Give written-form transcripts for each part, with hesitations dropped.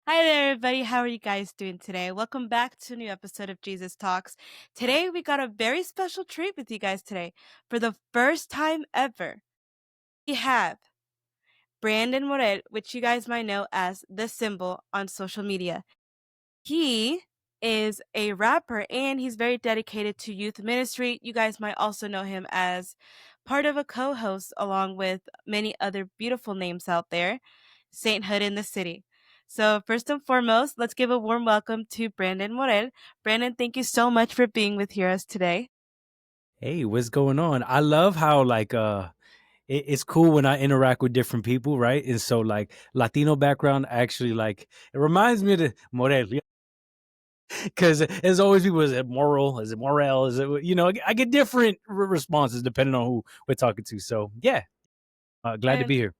Hi there, everybody. How are you guys doing today? Welcome back to a new episode of Jesus Talks. Today, we got a very special treat with you guys today. For the first time ever, we have Brandon Morel, which you guys might know as The Symbol on social media. He is a rapper and he's very dedicated to youth ministry. You guys might also know him as part of a co host, along with many other beautiful names out there, Sainthood in the city. So, first and foremost, let's give a warm welcome to Brandon Morel. Brandon, thank you so much for being with us today. Hey, what's going on? I love how it's cool when I interact with different people, right? And so like Latino background actually like it reminds me of the Morel because there's always people, is it moral, is it morel, is it, I get different responses depending on who we're talking to. So yeah, glad to And be here.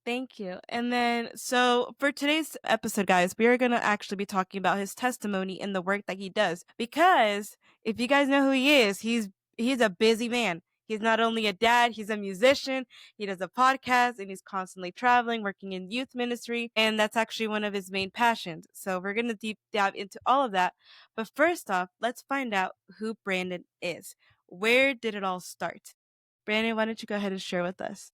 thank you. And then, so for today's episode, guys, we are going to actually be talking about his testimony and the work that he does. Because if you guys know who he is, he's a busy man. He's not only a dad, he's a musician, he does a podcast, and he's constantly traveling, working in youth ministry, and that's actually one of his main passions. So we're going to deep dive into all of that. But first off, let's find out who Brandon is. Where did it all start? Brandon, why don't you go ahead and share with us?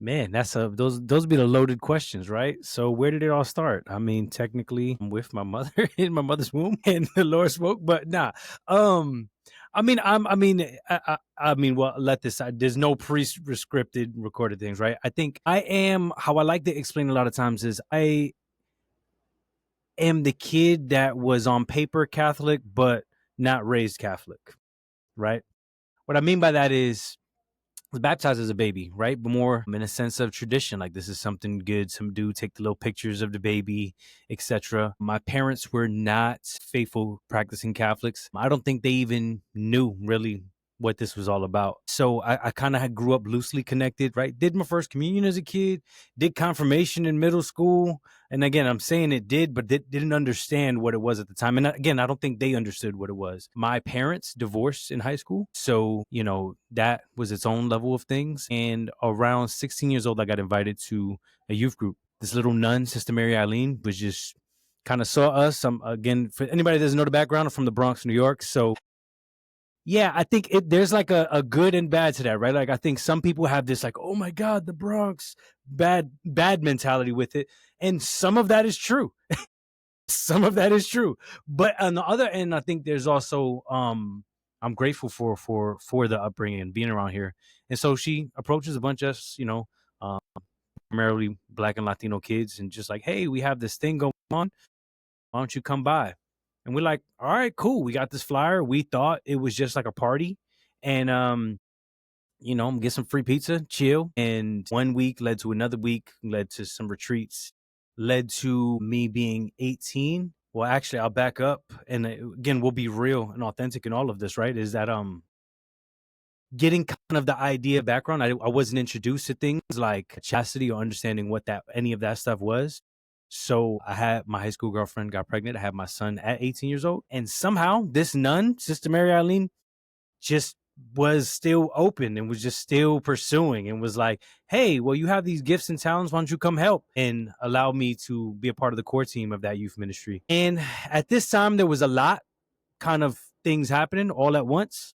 Man, that's a those be the loaded questions, right? So where did it all start? I mean, technically, I'm with my mother in my mother's womb, and the Lord spoke, but nah. Um, well, let this. There's no pre-scripted recorded things, right? I think I am how I like to explain a lot of times is I am the kid that was on paper Catholic, but not raised Catholic, right? What I mean by that is was baptized as a baby, right? But more in a sense of tradition, like this is something good. Some do take the little pictures of the baby, etc. My parents were not faithful practicing Catholics. I don't think they even knew really what this was all about. So I kind of grew up loosely connected, right? Did my first communion as a kid, did confirmation in middle school. And again, I'm saying it did, but didn't understand what it was at the time. And again, I don't think they understood what it was. My parents divorced in high school. So, that was its own level of things. And around 16 years old, I got invited to a youth group. This little nun, Sister Mary Eileen, was just kind of saw us. Again, for anybody that doesn't know the background, I'm from the Bronx, New York. So yeah, I think there's like a good and bad to that, right? Like I think some people have this like, oh my God, the Bronx, bad mentality with it. And some of that is true. Some of that is true. But on the other end, I think there's also I'm grateful for the upbringing and being around here. And so she approaches a bunch of us, um, primarily black and Latino kids and just like, hey, we have this thing going on. Why don't you come by? And we're like, all right, cool. We got this flyer. We thought it was just like a party. And get some free pizza, chill. And one week led to another week, led to some retreats, led to me being 18. Well, actually, I'll back up. And again, we'll be real and authentic in all of this, right? Is that getting kind of the idea background. I wasn't introduced to things like chastity or understanding what that any of that stuff was. So I had my high school girlfriend got pregnant. I had my son at 18 years old. And somehow this nun, Sister Mary Eileen, just was still open and was just still pursuing and was like, hey, well, you have these gifts and talents. Why don't you come help? And allow me to be a part of the core team of that youth ministry. And at this time, there was a lot kind of things happening all at once.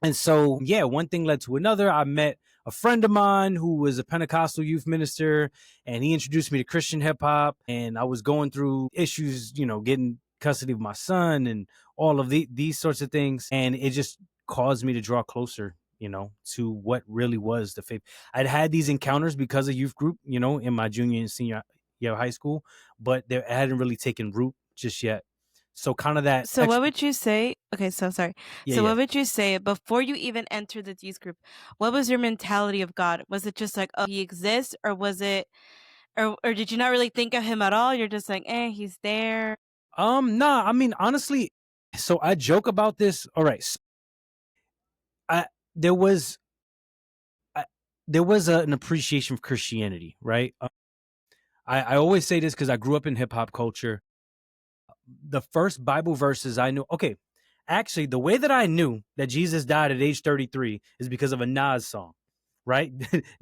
And so, yeah, one thing led to another. I met a friend of mine who was a Pentecostal youth minister, and he introduced me to Christian hip hop. And I was going through issues, getting custody of my son and all of these sorts of things. And it just caused me to draw closer, to what really was the faith. I'd had these encounters because of youth group, in my junior and senior year of high school, but they hadn't really taken root just yet. So kind of that So what would you say? Okay, so sorry. yeah, So yeah. what would you say before you even entered the youth group? What was your mentality of God? Was it just like, oh, he exists, or was it, or did you not really think of him at all? You're just like, he's there. Nah, I mean, honestly, so I joke about this. All right. So I there was I, there was an appreciation for Christianity, right? I always say this because I grew up in hip hop culture. The first Bible verses I knew. Okay, actually, the way that I knew that Jesus died at age 33 is because of a Nas song. right?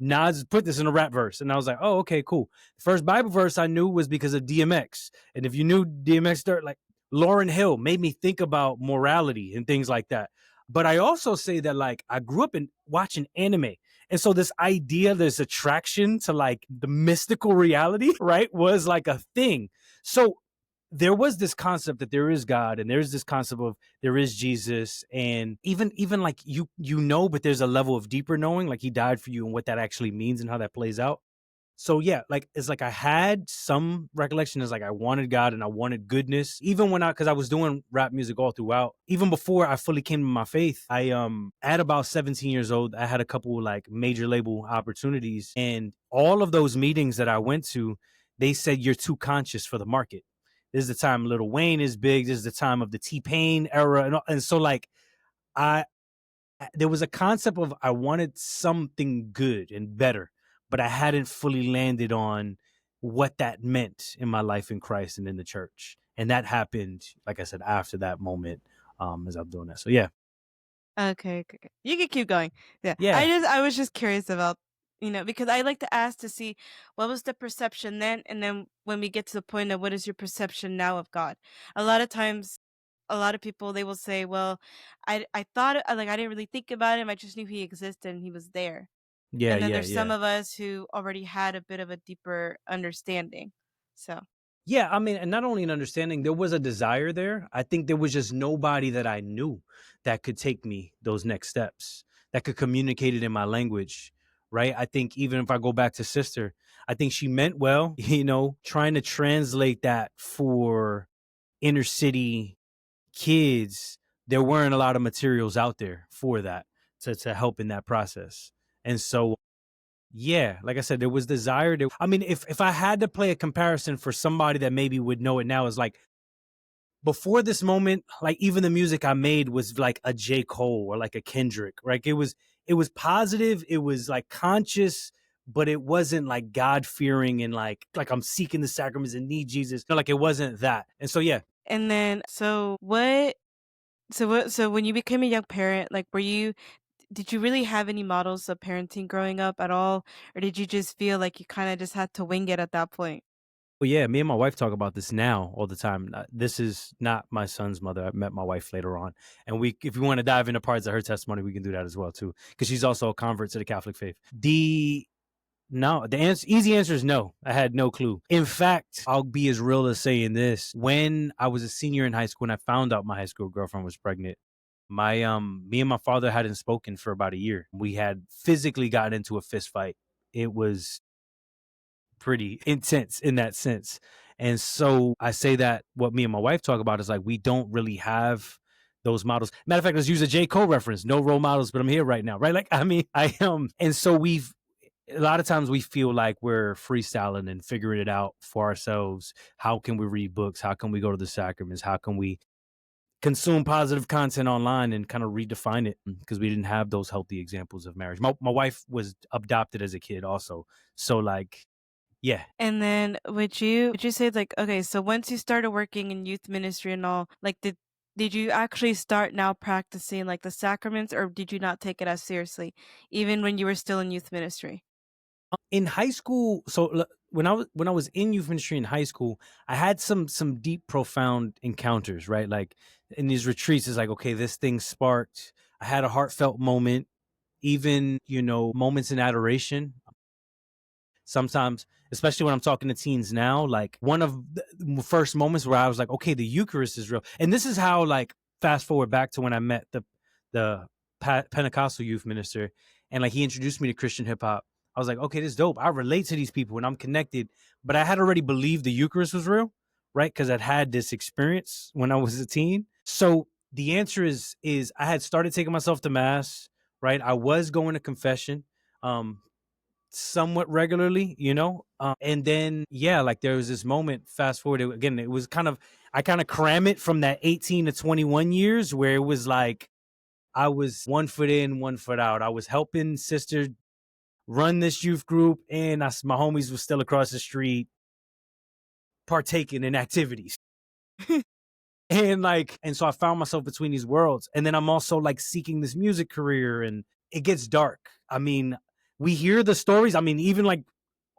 Nas put this in a rap verse. And I was like, oh, okay, cool. The first Bible verse I knew was because of DMX. And if you knew DMX, like Lauryn Hill made me think about morality and things like that. But I also say that like I grew up in watching anime. And so this idea, this attraction to like the mystical reality, right, was like a thing. So there was this concept that there is God and there's this concept of there is Jesus, and even like but there's a level of deeper knowing, like he died for you and what that actually means and how that plays out. So yeah, like it's like I had some recollection is like I wanted God and I wanted goodness. Even when because I was doing rap music all throughout, even before I fully came to my faith, I at about 17 years old, I had a couple like major label opportunities. And all of those meetings that I went to, they said you're too conscious for the market. This is the time Lil Wayne is big. This is the time of the T-Pain era. And so like I there was a concept of I wanted something good and better, but I hadn't fully landed on what that meant in my life in Christ and in the church. And that happened, like I said, after that moment, as I'm doing that. So yeah, Okay, okay, okay. You can keep going. Yeah. yeah, I was just curious about, because I like to ask to see what was the perception then, and then when we get to the point of what is your perception now of God. A lot of times, a lot of people they will say, "Well, I thought like I didn't really think about him. I just knew he existed and he was there." yeah, And then yeah, there's some yeah. of us who already had a bit of a deeper understanding. So, Yeah, I mean, and not only an understanding, there was a desire there. I think there was just nobody that I knew that could take me those next steps, that could communicate it in my language, right? I think even if I go back to sister, I think she meant well, trying to translate that for inner city kids. There weren't a lot of materials out there for that to help in that process. And so yeah, like I said, there was desire. I mean, if I had to play a comparison for somebody that maybe would know it now, is like before this moment, like even the music I made was like a J. Cole or like a Kendrick. Right? It was positive, it was like conscious, but it wasn't like God fearing and like I'm seeking the sacraments and need Jesus. No, like it wasn't that. And so yeah, and then so when you became a young parent, like were you did you really have any models of parenting growing up at all, or did you just feel like you kinda just had to wing it at that point? well, yeah, me and my wife talk about this now all the time. This is not my son's mother. I met my wife later on, and if we want to dive into parts of her testimony, we can do that as well too, because she's also a convert to the Catholic faith. Easy answer is no. I had no clue. In fact, I'll be as real as saying this: when I was a senior in high school, when I found out my high school girlfriend was pregnant, me and my father hadn't spoken for about a year. We had physically gotten into a fist fight. It was pretty intense in that sense. And so I say that what me and my wife talk about is like we don't really have those models. Matter of fact, let's use a J. Cole reference. No role models, but I'm here right now, right? Like I mean, I and so we've a lot of times we feel like we're freestyling and figuring it out for ourselves. How can we read books? How can we go to the sacraments? How can we consume positive content online and kind of redefine it? Because we didn't have those healthy examples of marriage. My wife was adopted as a kid also. So like, yeah, And then would you say, like, okay, so once you started working in youth ministry and all, like, did you actually start now practicing, like, the sacraments, or did you not take it as seriously even when you were still in youth ministry? in high school, when I was in youth ministry in high school, I had some deep profound encounters, right? Like in these retreats, it's like, okay, this thing sparked. I had a heartfelt moment, even, moments in adoration. Sometimes, especially when I'm talking to teens now, like one of the first moments where I was like, okay, the Eucharist is real. And this is how, like, fast forward back to when I met the Pentecostal youth minister, and like he introduced me to Christian hip hop. I was like, okay, this is dope. I relate to these people and I'm connected. But I had already believed the Eucharist was real, right? Because I'd had this experience when I was a teen. So the answer is I had started taking myself to mass, right? I was going to confession. Somewhat regularly, and then yeah, like there was this moment. Fast forward again, it was I kind of cram it from that 18 to 21 years where it was like I was 1 foot in, 1 foot out. I was helping sister run this youth group, and my homies were still across the street partaking in activities. And so I found myself between these worlds, and then I'm also like seeking this music career, and it gets dark. I mean, we hear the stories. I mean, even like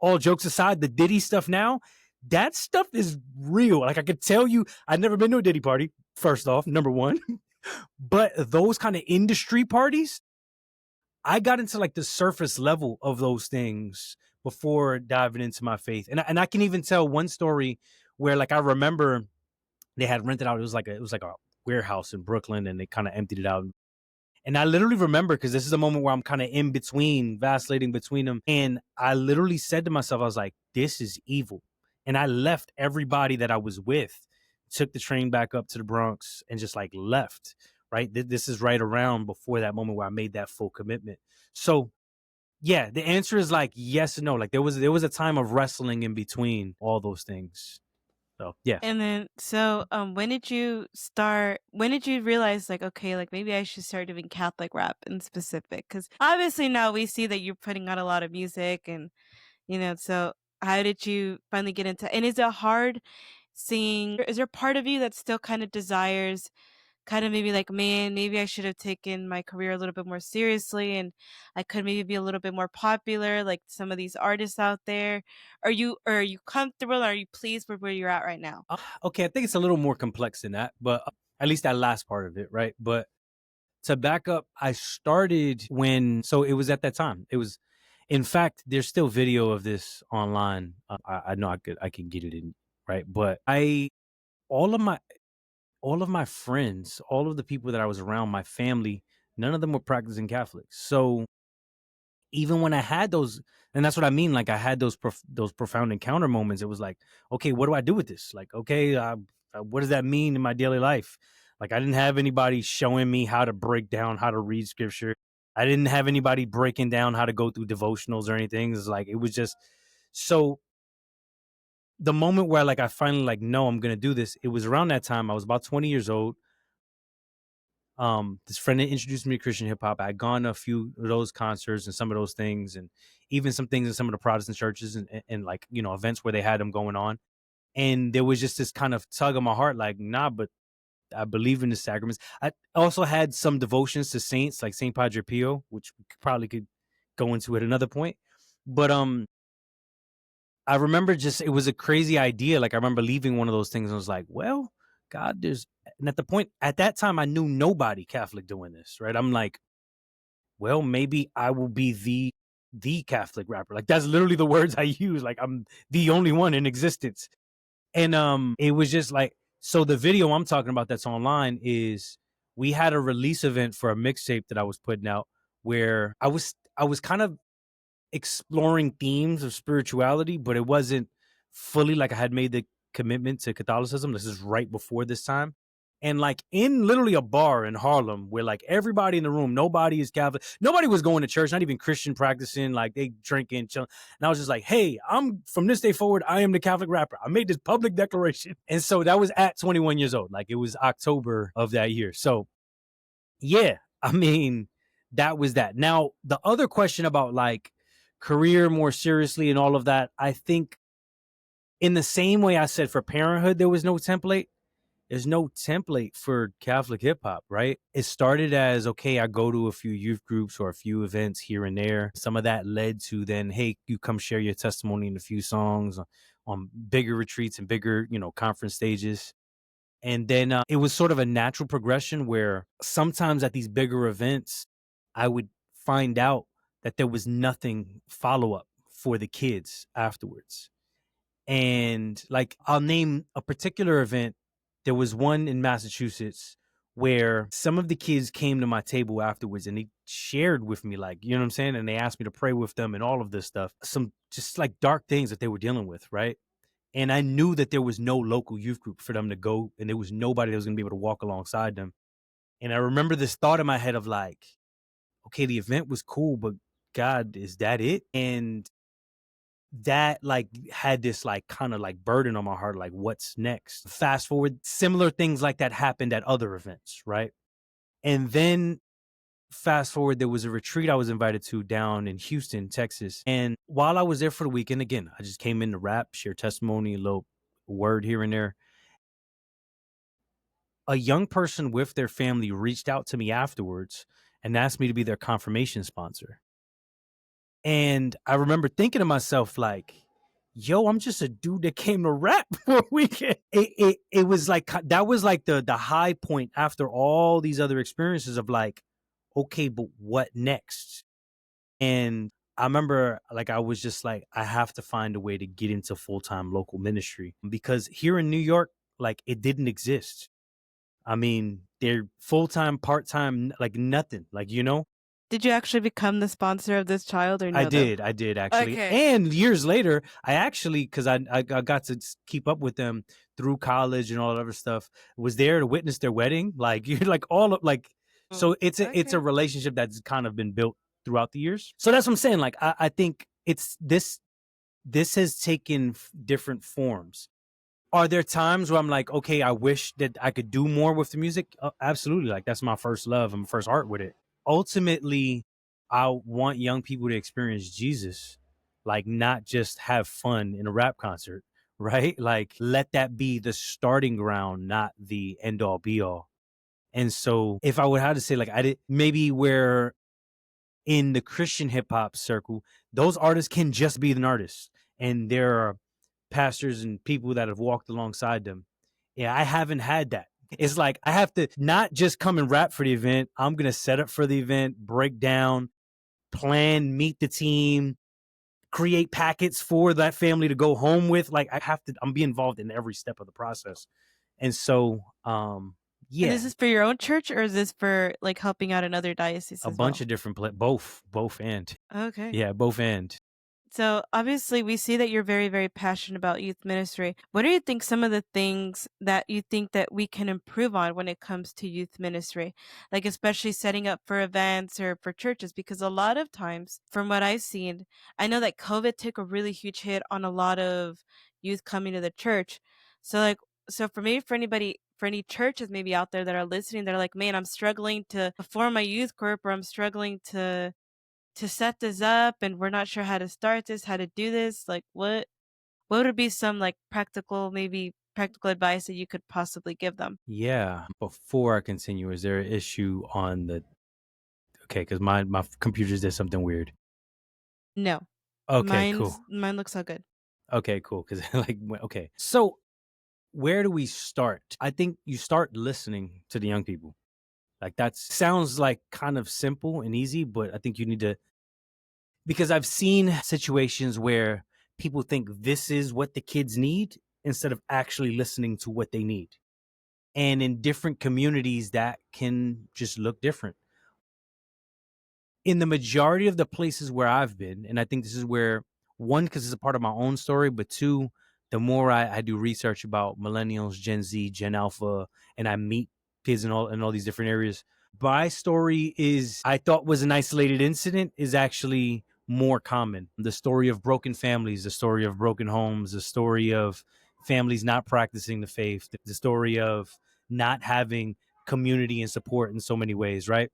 all jokes aside, the Diddy stuff now, that stuff is real. Like I could tell you, I've never been to a Diddy party, first off, number one. But those kind of industry parties, I got into like the surface level of those things before diving into my faith. And I can even tell one story where like I remember they had rented out, it was like a warehouse in Brooklyn and they kind of emptied it out. And I literally remember, because this is a moment where I'm kind of in between, vacillating between them. And I literally said to myself, I was like, this is evil. And I left everybody that I was with, took the train back up to the Bronx and just like left. Right. This is right around before that moment where I made that full commitment. So yeah, the answer is like yes and no. Like there was a time of wrestling in between all those things. So yeah. And then, when did you realize, like, okay, like maybe I should start doing Catholic rap in specific? Because obviously now we see that you're putting out a lot of music and, so how did you finally get into, and is it hard is there part of you that still kind of desires, kind of maybe like, man, maybe I should have taken my career a little bit more seriously and I could maybe be a little bit more popular like some of these artists out there? Are you comfortable? Are you pleased with where you're at right now? Okay, I think it's a little more complex than that, but at least that last part of it, right? But to back up, I started so it was at that time. It was, in fact, there's still video of this online. I know I can get it in, right? But all of my, all of my friends, all of the people that I was around, my family, none of them were practicing Catholics. So even when I had those, and that's what I mean, like I had those profound encounter moments. It was like, okay, what do I do with this? Like, okay, what does that mean in my daily life? Like, I didn't have anybody showing me how to break down how to read scripture. I didn't have anybody breaking down how to go through devotionals or anything. It's like it was just so. The moment where like I finally like, no, I'm gonna do this. It was around that time. I was about 20 years old. This friend that introduced me to Christian hip hop. I had gone to a few of those concerts and some of those things, and even some things in some of the Protestant churches and like, events where they had them going on. And there was just this kind of tug on my heart, like, nah, but I believe in the sacraments. I also had some devotions to saints like Saint Padre Pio, which we probably could go into at another point. But I remember just it was a crazy idea. Like I remember leaving one of those things and I was like, well, God, and at the point at that time I knew nobody Catholic doing this, right? I'm like, well, maybe I will be the Catholic rapper. Like that's literally the words I use. Like I'm the only one in existence. And it was just like, so the video I'm talking about that's online is we had a release event for a mixtape that I was putting out where I was kind of exploring themes of spirituality, but it wasn't fully like I had made the commitment to Catholicism. This is right before this time. And like in literally a bar in Harlem where like everybody in the room, nobody is Catholic, nobody was going to church, not even Christian practicing, like they drinking, chilling. And I was just like, hey, I'm from this day forward, I am the Catholic rapper. I made this public declaration. And so that was at 21 years old. Like it was October of that year. So yeah, I mean, that was that. Now, the other question about like career more seriously and all of that, I think in the same way I said for parenthood, there was no template. There's no template for Catholic hip hop, right? It started as, okay, I go to a few youth groups or a few events here and there. Some of that led to then, hey, you come share your testimony in a few songs on bigger retreats and bigger, conference stages. And then it was sort of a natural progression where sometimes at these bigger events, I would find out that there was nothing follow up for the kids afterwards. And like, I'll name a particular event. There was one in Massachusetts where some of the kids came to my table afterwards and they shared with me, like, you know what I'm saying? And they asked me to pray with them and all of this stuff, some just like dark things that they were dealing with, right? And I knew that there was no local youth group for them to go, and there was nobody that was going to be able to walk alongside them. And I remember this thought in my head of like, okay, the event was cool, but God, is that it? And that like had this like kind of like burden on my heart, like what's next? Fast forward, similar things like that happened at other events, right? And then fast forward, there was a retreat I was invited to down in Houston, Texas. And while I was there for the weekend, again, I just came in to rap, share testimony, a little word here and there. A young person with their family reached out to me afterwards and asked me to be their confirmation sponsor. And I remember thinking to myself, like, yo, I'm just a dude that came to rap for a weekend. It was like that was like the high point after all these other experiences of like, okay, but what next? And I remember like I was just like, I have to find a way to get into full-time local ministry because here in New York, like it didn't exist. I mean, they're full-time, part-time, like nothing. Like, you know? Did you actually become the sponsor of this child or I no though? did, I did actually. Okay. And years later, I actually, because I got to keep up with them through college and all that other stuff, was there to witness their wedding. Like you're like all of like, Oh, so it's a okay. relationship that's kind of been built throughout the years. So that's what I'm saying. Like I think it's this has taken different forms. Are there times where I'm like, okay, I wish that I could do more with the music? Absolutely. Like that's my first love and my first art with it. Ultimately, I want young people to experience Jesus, like not just have fun in a rap concert, right? Like let that be the starting ground, not the end all be all. And so if I would have to say, like I did maybe where in the Christian hip hop circle, those artists can just be an artist. And there are pastors and people that have walked alongside them. Yeah, I haven't had that. It's like I have to not just come and rap for the event. I'm gonna set up for the event, break down, plan, meet the team, create packets for that family to go home with. Like I have to, I'm be involved in every step of the process. And so, And this yeah, is for your own church or is this for like helping out in other dioceses a as bunch well? of different both and Okay. yeah, both and So obviously, we see that you're very, very passionate about youth ministry. What do you think some of the things that you think that we can improve on when it comes to youth ministry? Like especially setting up for events or for churches, because a lot of times, from what I've seen, I know that COVID took a really huge hit on a lot of youth coming to the church. So like, so for me, for anybody, for any churches maybe out there that are listening, they're like, man, I'm struggling to form my youth group, or I'm struggling to set this up and we're not sure how to start this, how to do this, like what would be some like practical, maybe practical advice that you could possibly give them? yeah. Before I continue, is there an issue on the okay? Because my computer just did something weird. No. Okay, cool. Mine looks all good. Okay, cool. Because like, okay. So where do we start? I think you start listening to the young people. Like that sounds like kind of simple and easy, but I think you need to because I've seen situations where people think this is what the kids need instead of actually listening to what they need. And in different communities, that can just look different. In the majority of the places where I've been, and I think this is where one, because it's a part of my own story, but two, the more I do research about millennials, Gen Z, Gen Alpha, and I meet kids in all these different areas, my story is I thought was an isolated incident is actually more common. The story of broken families, the story of broken homes, the story of families not practicing the faith, the story of not having community and support in so many ways, right?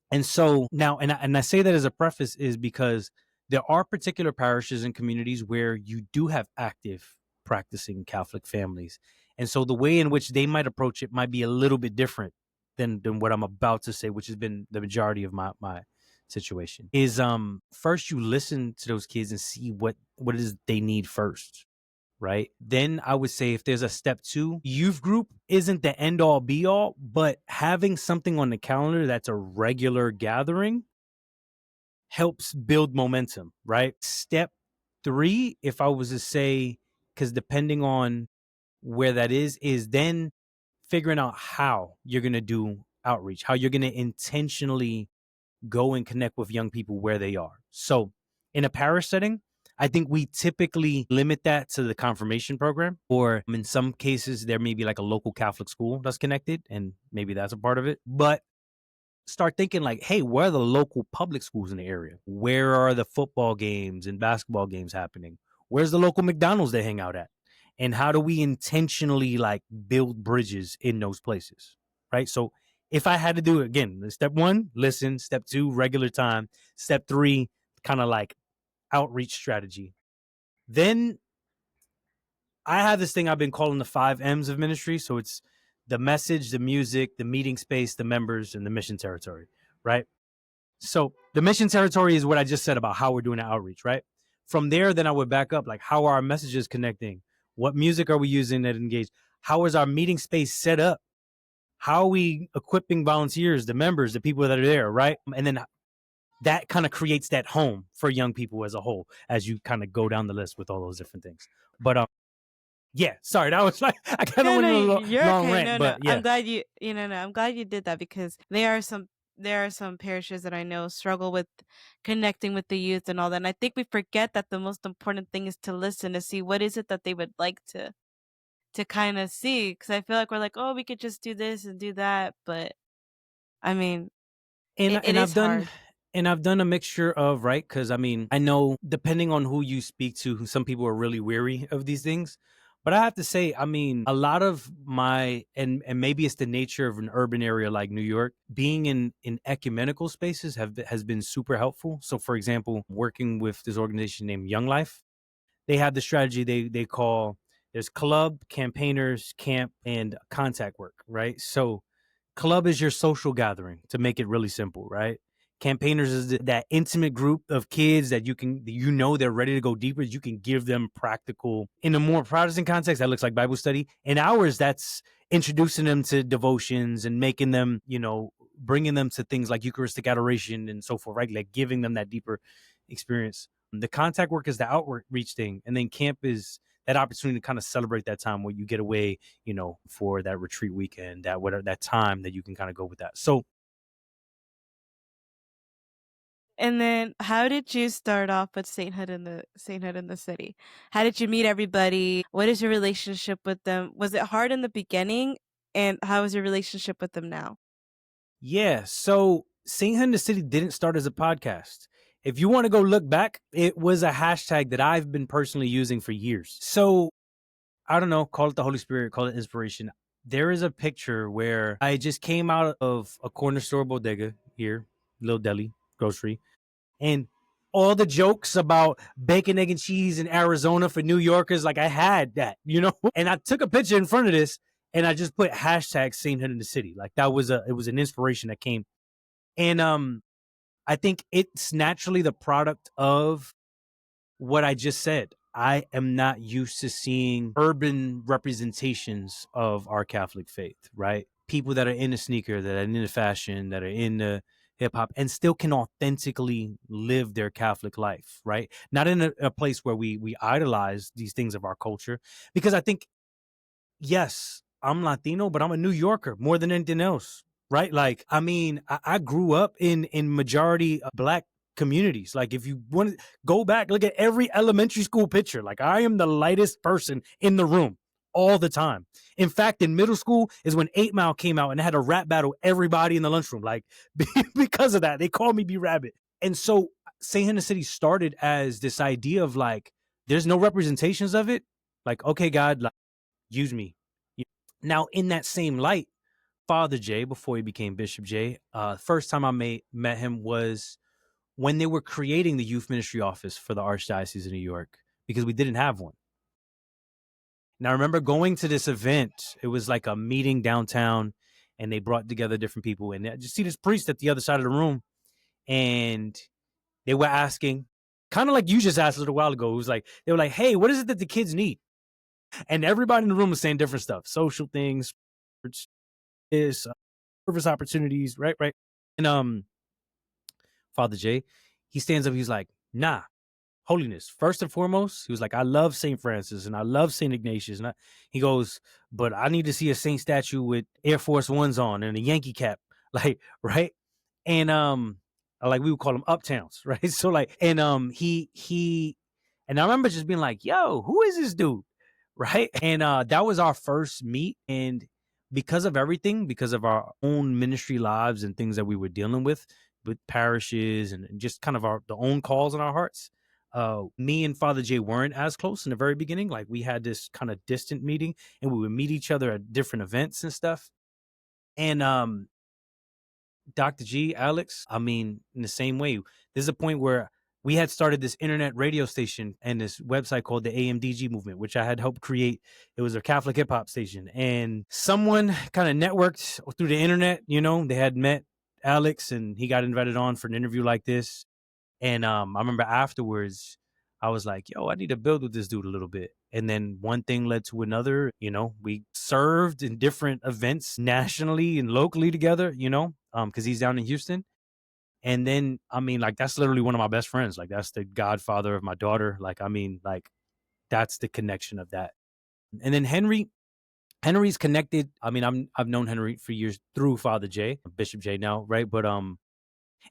And so now, and I say that as a preface is because there are particular parishes and communities where you do have active practicing Catholic families. And so the way in which they might approach it might be a little bit different than what I'm about to say, which has been the majority of my situation. Is first you listen to those kids and see what it is they need first, right? Then I would say if there's a step two, youth group isn't the end all be all, but having something on the calendar that's a regular gathering helps build momentum, right? Step three, if I was to say, because depending on where that is then figuring out how you're going to do outreach, how you're going to intentionally go and connect with young people where they are. So in a parish setting, I think we typically limit that to the confirmation program, or in some cases, there may be like a local Catholic school that's connected, and maybe that's a part of it. But start thinking like, hey, where are the local public schools in the area? Where are the football games and basketball games happening? Where's the local McDonald's they hang out at? And how do we intentionally like build bridges in those places? Right. So if I had to do it again, step one, listen. Step two, regular time. Step three, kind of like outreach strategy. Then I have this thing I've been calling the 5 M's of ministry. So it's the message, the music, the meeting space, the members, and the mission territory. Right. So the mission territory is what I just said about how we're doing the outreach, right? From there, then I would back up, like, how are our messages connecting? What music are we using that engage? How is our meeting space set up? How are we equipping volunteers, the members, the people that are there, right? And then that kind of creates that home for young people as a whole, as you kind of go down the list with all those different things. But yeah, sorry, that was like I kind of No, went no, on a you're long okay. rant, No, no. but yeah. I'm glad no, I'm glad you did that because there are some parishes that I know struggle with connecting with the youth and all that. And I think we forget that the most important thing is to listen to see what is it that they would like to kind of see. Because I feel like we're like, oh, we could just do this and do that, but I mean, and it and is I've done hard. and I've done a mixture of, right, because I mean I know depending on who you speak to, some people are really weary of these things. But I have to say, I mean, a lot of my and maybe it's the nature of an urban area like New York, being in ecumenical spaces has been super helpful. So, for example, working with this organization named Young Life, they have the strategy they call there's club, campaigners, camp, and contact work, right? So club is your social gathering, to make it really simple, right? Campaigners is that intimate group of kids that they're ready to go deeper. You can give them practical, in a more Protestant context, that looks like Bible study. In ours, that's introducing them to devotions and making them, bringing them to things like Eucharistic adoration and so forth, right? Like giving them that deeper experience. The contact work is the outreach thing, and then camp is that opportunity to kind of celebrate that time where you get away, for that retreat weekend, that whatever that time that you can kind of go with that. So And then how did you start off with Sainthood in the city? How did you meet everybody? What is your relationship with them? Was it hard in the beginning? And how is your relationship with them now? yeah, so Sainthood in the City didn't start as a podcast. If you want to go look back, it was a hashtag that I've been personally using for years. So I don't know, call it the Holy Spirit, call it inspiration. There is a picture where I just came out of a corner store bodega here, little deli, grocery, and all the jokes about bacon, egg, and cheese in Arizona for New Yorkers, like I had that. And I took a picture in front of this and I just put hashtag sainthood in the city. Like it was an inspiration that came. And I think it's naturally the product of what I just said. I am not used to seeing urban representations of our Catholic faith, right? People that are in the sneaker, that are in the fashion, that are in the hip hop, and still can authentically live their Catholic life, right? Not in a place where we idolize these things of our culture, because I think, yes, I'm Latino, but I'm a New Yorker more than anything else, right? Like, I mean, I grew up in majority Black communities. Like, if you want to go back, look at every elementary school picture. Like, I am the lightest person in the room all the time. In fact, in middle school is when 8 Mile came out and had a rap battle everybody in the lunchroom. Like, because of that, they called me B Rabbit. And so St. Henry City started as this idea of like, there's no representations of it. Like, okay, God, like, use me. Now, in that same light, Father J, before he became Bishop J, first time I met him was when they were creating the youth ministry office for the Archdiocese of New York, because we didn't have one. And I remember going to this event. It was like a meeting downtown, and they brought together different people. And I just see this priest at the other side of the room, and they were asking, kind of like you just asked a little while ago. It was like, they were like, hey, what is it that the kids need? And everybody in the room was saying different stuff, social things, this, service opportunities, right, right. And Father J, he stands up, he's like, nah, holiness first and foremost. He was like, I love Saint Francis and I love Saint Ignatius, and he goes, but I need to see a saint statue with Air Force Ones on and a Yankee cap, like, right. And like, we would call them uptowns, right? So like, and he and I remember just being like, yo, who is this dude? Right. And that was our first meet. And because of everything, because of our own ministry lives and things that we were dealing with parishes and just kind of the own calls in our hearts, me and Father J weren't as close in the very beginning. Like, we had this kind of distant meeting, and we would meet each other at different events and stuff. And Dr. G, Alex, I mean, in the same way, there's a point where we had started this internet radio station and this website called the AMDG movement, which I had helped create. It was a Catholic hip hop station, and someone kind of networked through the internet. They had met Alex, and he got invited on for an interview like this. And I remember afterwards, I was like, yo, I need to build with this dude a little bit. And then one thing led to another. We served in different events nationally and locally together, because he's down in Houston. And then, like, that's literally one of my best friends. Like, that's the godfather of my daughter. Like, like, that's the connection of that. And then Henry's connected. I've known Henry for years through Father J, Bishop J now, right? But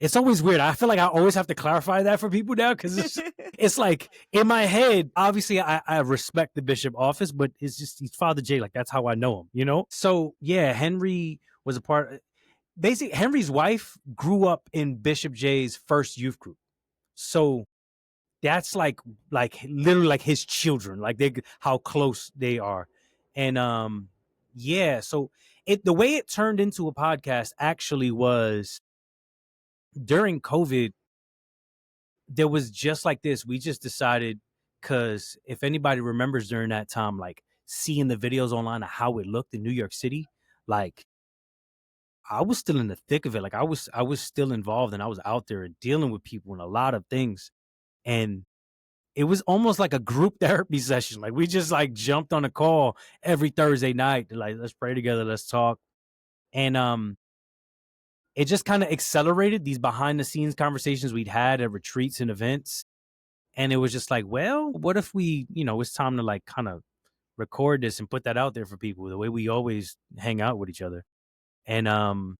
it's always weird. I feel like I always have to clarify that for people now because it's like in my head, obviously I respect the bishop office, but it's just he's Father J. Like that's how I know him. So yeah, Henry was a part. Basically, Henry's wife grew up in Bishop J's first youth group. So that's like literally like his children, like they how close they are. And yeah, so the way it turned into a podcast actually was during COVID. There was just like this. We just decided, because if anybody remembers during that time, like seeing the videos online of how it looked in New York City, like I was still in the thick of it. Like I was still involved, and I was out there dealing with people and a lot of things. And it was almost like a group therapy session. Like we just like jumped on a call every Thursday night. Like, let's pray together, let's talk. And it just kind of accelerated these behind the scenes conversations we'd had at retreats and events. And it was just like, well, what if we, it's time to like kind of record this and put that out there for people the way we always hang out with each other. And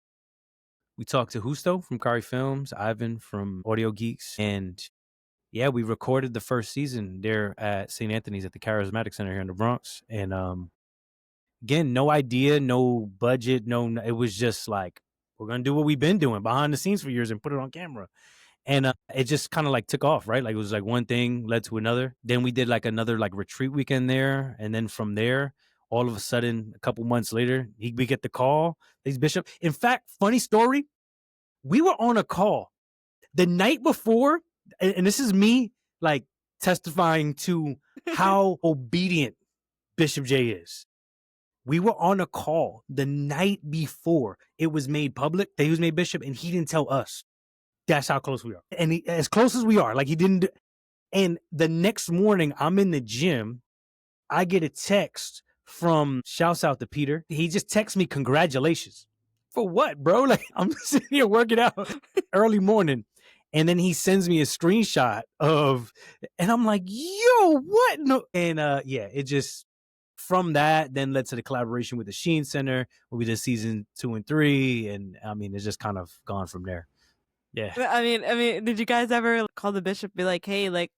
we talked to Husto from Kari Films, Ivan from Audio Geeks, and yeah, we recorded the first season there at St. Anthony's at the Charismatic Center here in the Bronx. And again, no idea, no budget, it was just like, we're going to do what we've been doing behind the scenes for years and put it on camera. And it just kind of like took off, right? Like it was like one thing led to another. Then we did like another like retreat weekend there. And then from there, all of a sudden, a couple months later, we get the call. These bishop. In fact, funny story, we were on a call the night before. And this is me like testifying to how obedient Bishop J is. We were on a call the night before it was made public that he was made bishop, and he didn't tell us. That's how close we are. And as close as we are, like he didn't. And the next morning, I'm in the gym. I get a text from, shouts out to Peter. He just texts me, congratulations. For what, bro? Like I'm sitting here working out early morning. And then he sends me a screenshot of, and I'm like, yo, what? No. And yeah, it just, from that, then led to the collaboration with the Sheen Center, where we did season 2 and 3. And it's just kind of gone from there. Yeah. Did you guys ever call the bishop, be like, hey, like,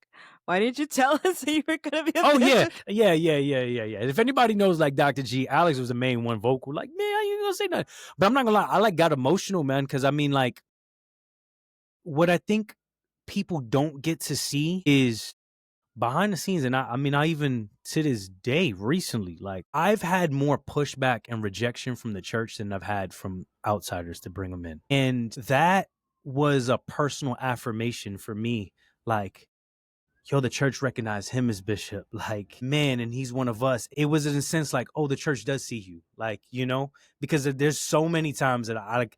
why didn't you tell us that you were gonna be a Oh yeah, bishop? yeah. If anybody knows like Dr. G, Alex was the main one vocal. Like, man, how you gonna say nothing? But I'm not gonna lie, I like got emotional, man, because like what I think people don't get to see is behind the scenes. And I even to this day recently, like I've had more pushback and rejection from the church than I've had from outsiders to bring them in. And that was a personal affirmation for me. Like, yo, the church recognized him as bishop. Like, man, and he's one of us. It was in a sense like, oh, the church does see you. Like, because there's so many times that I like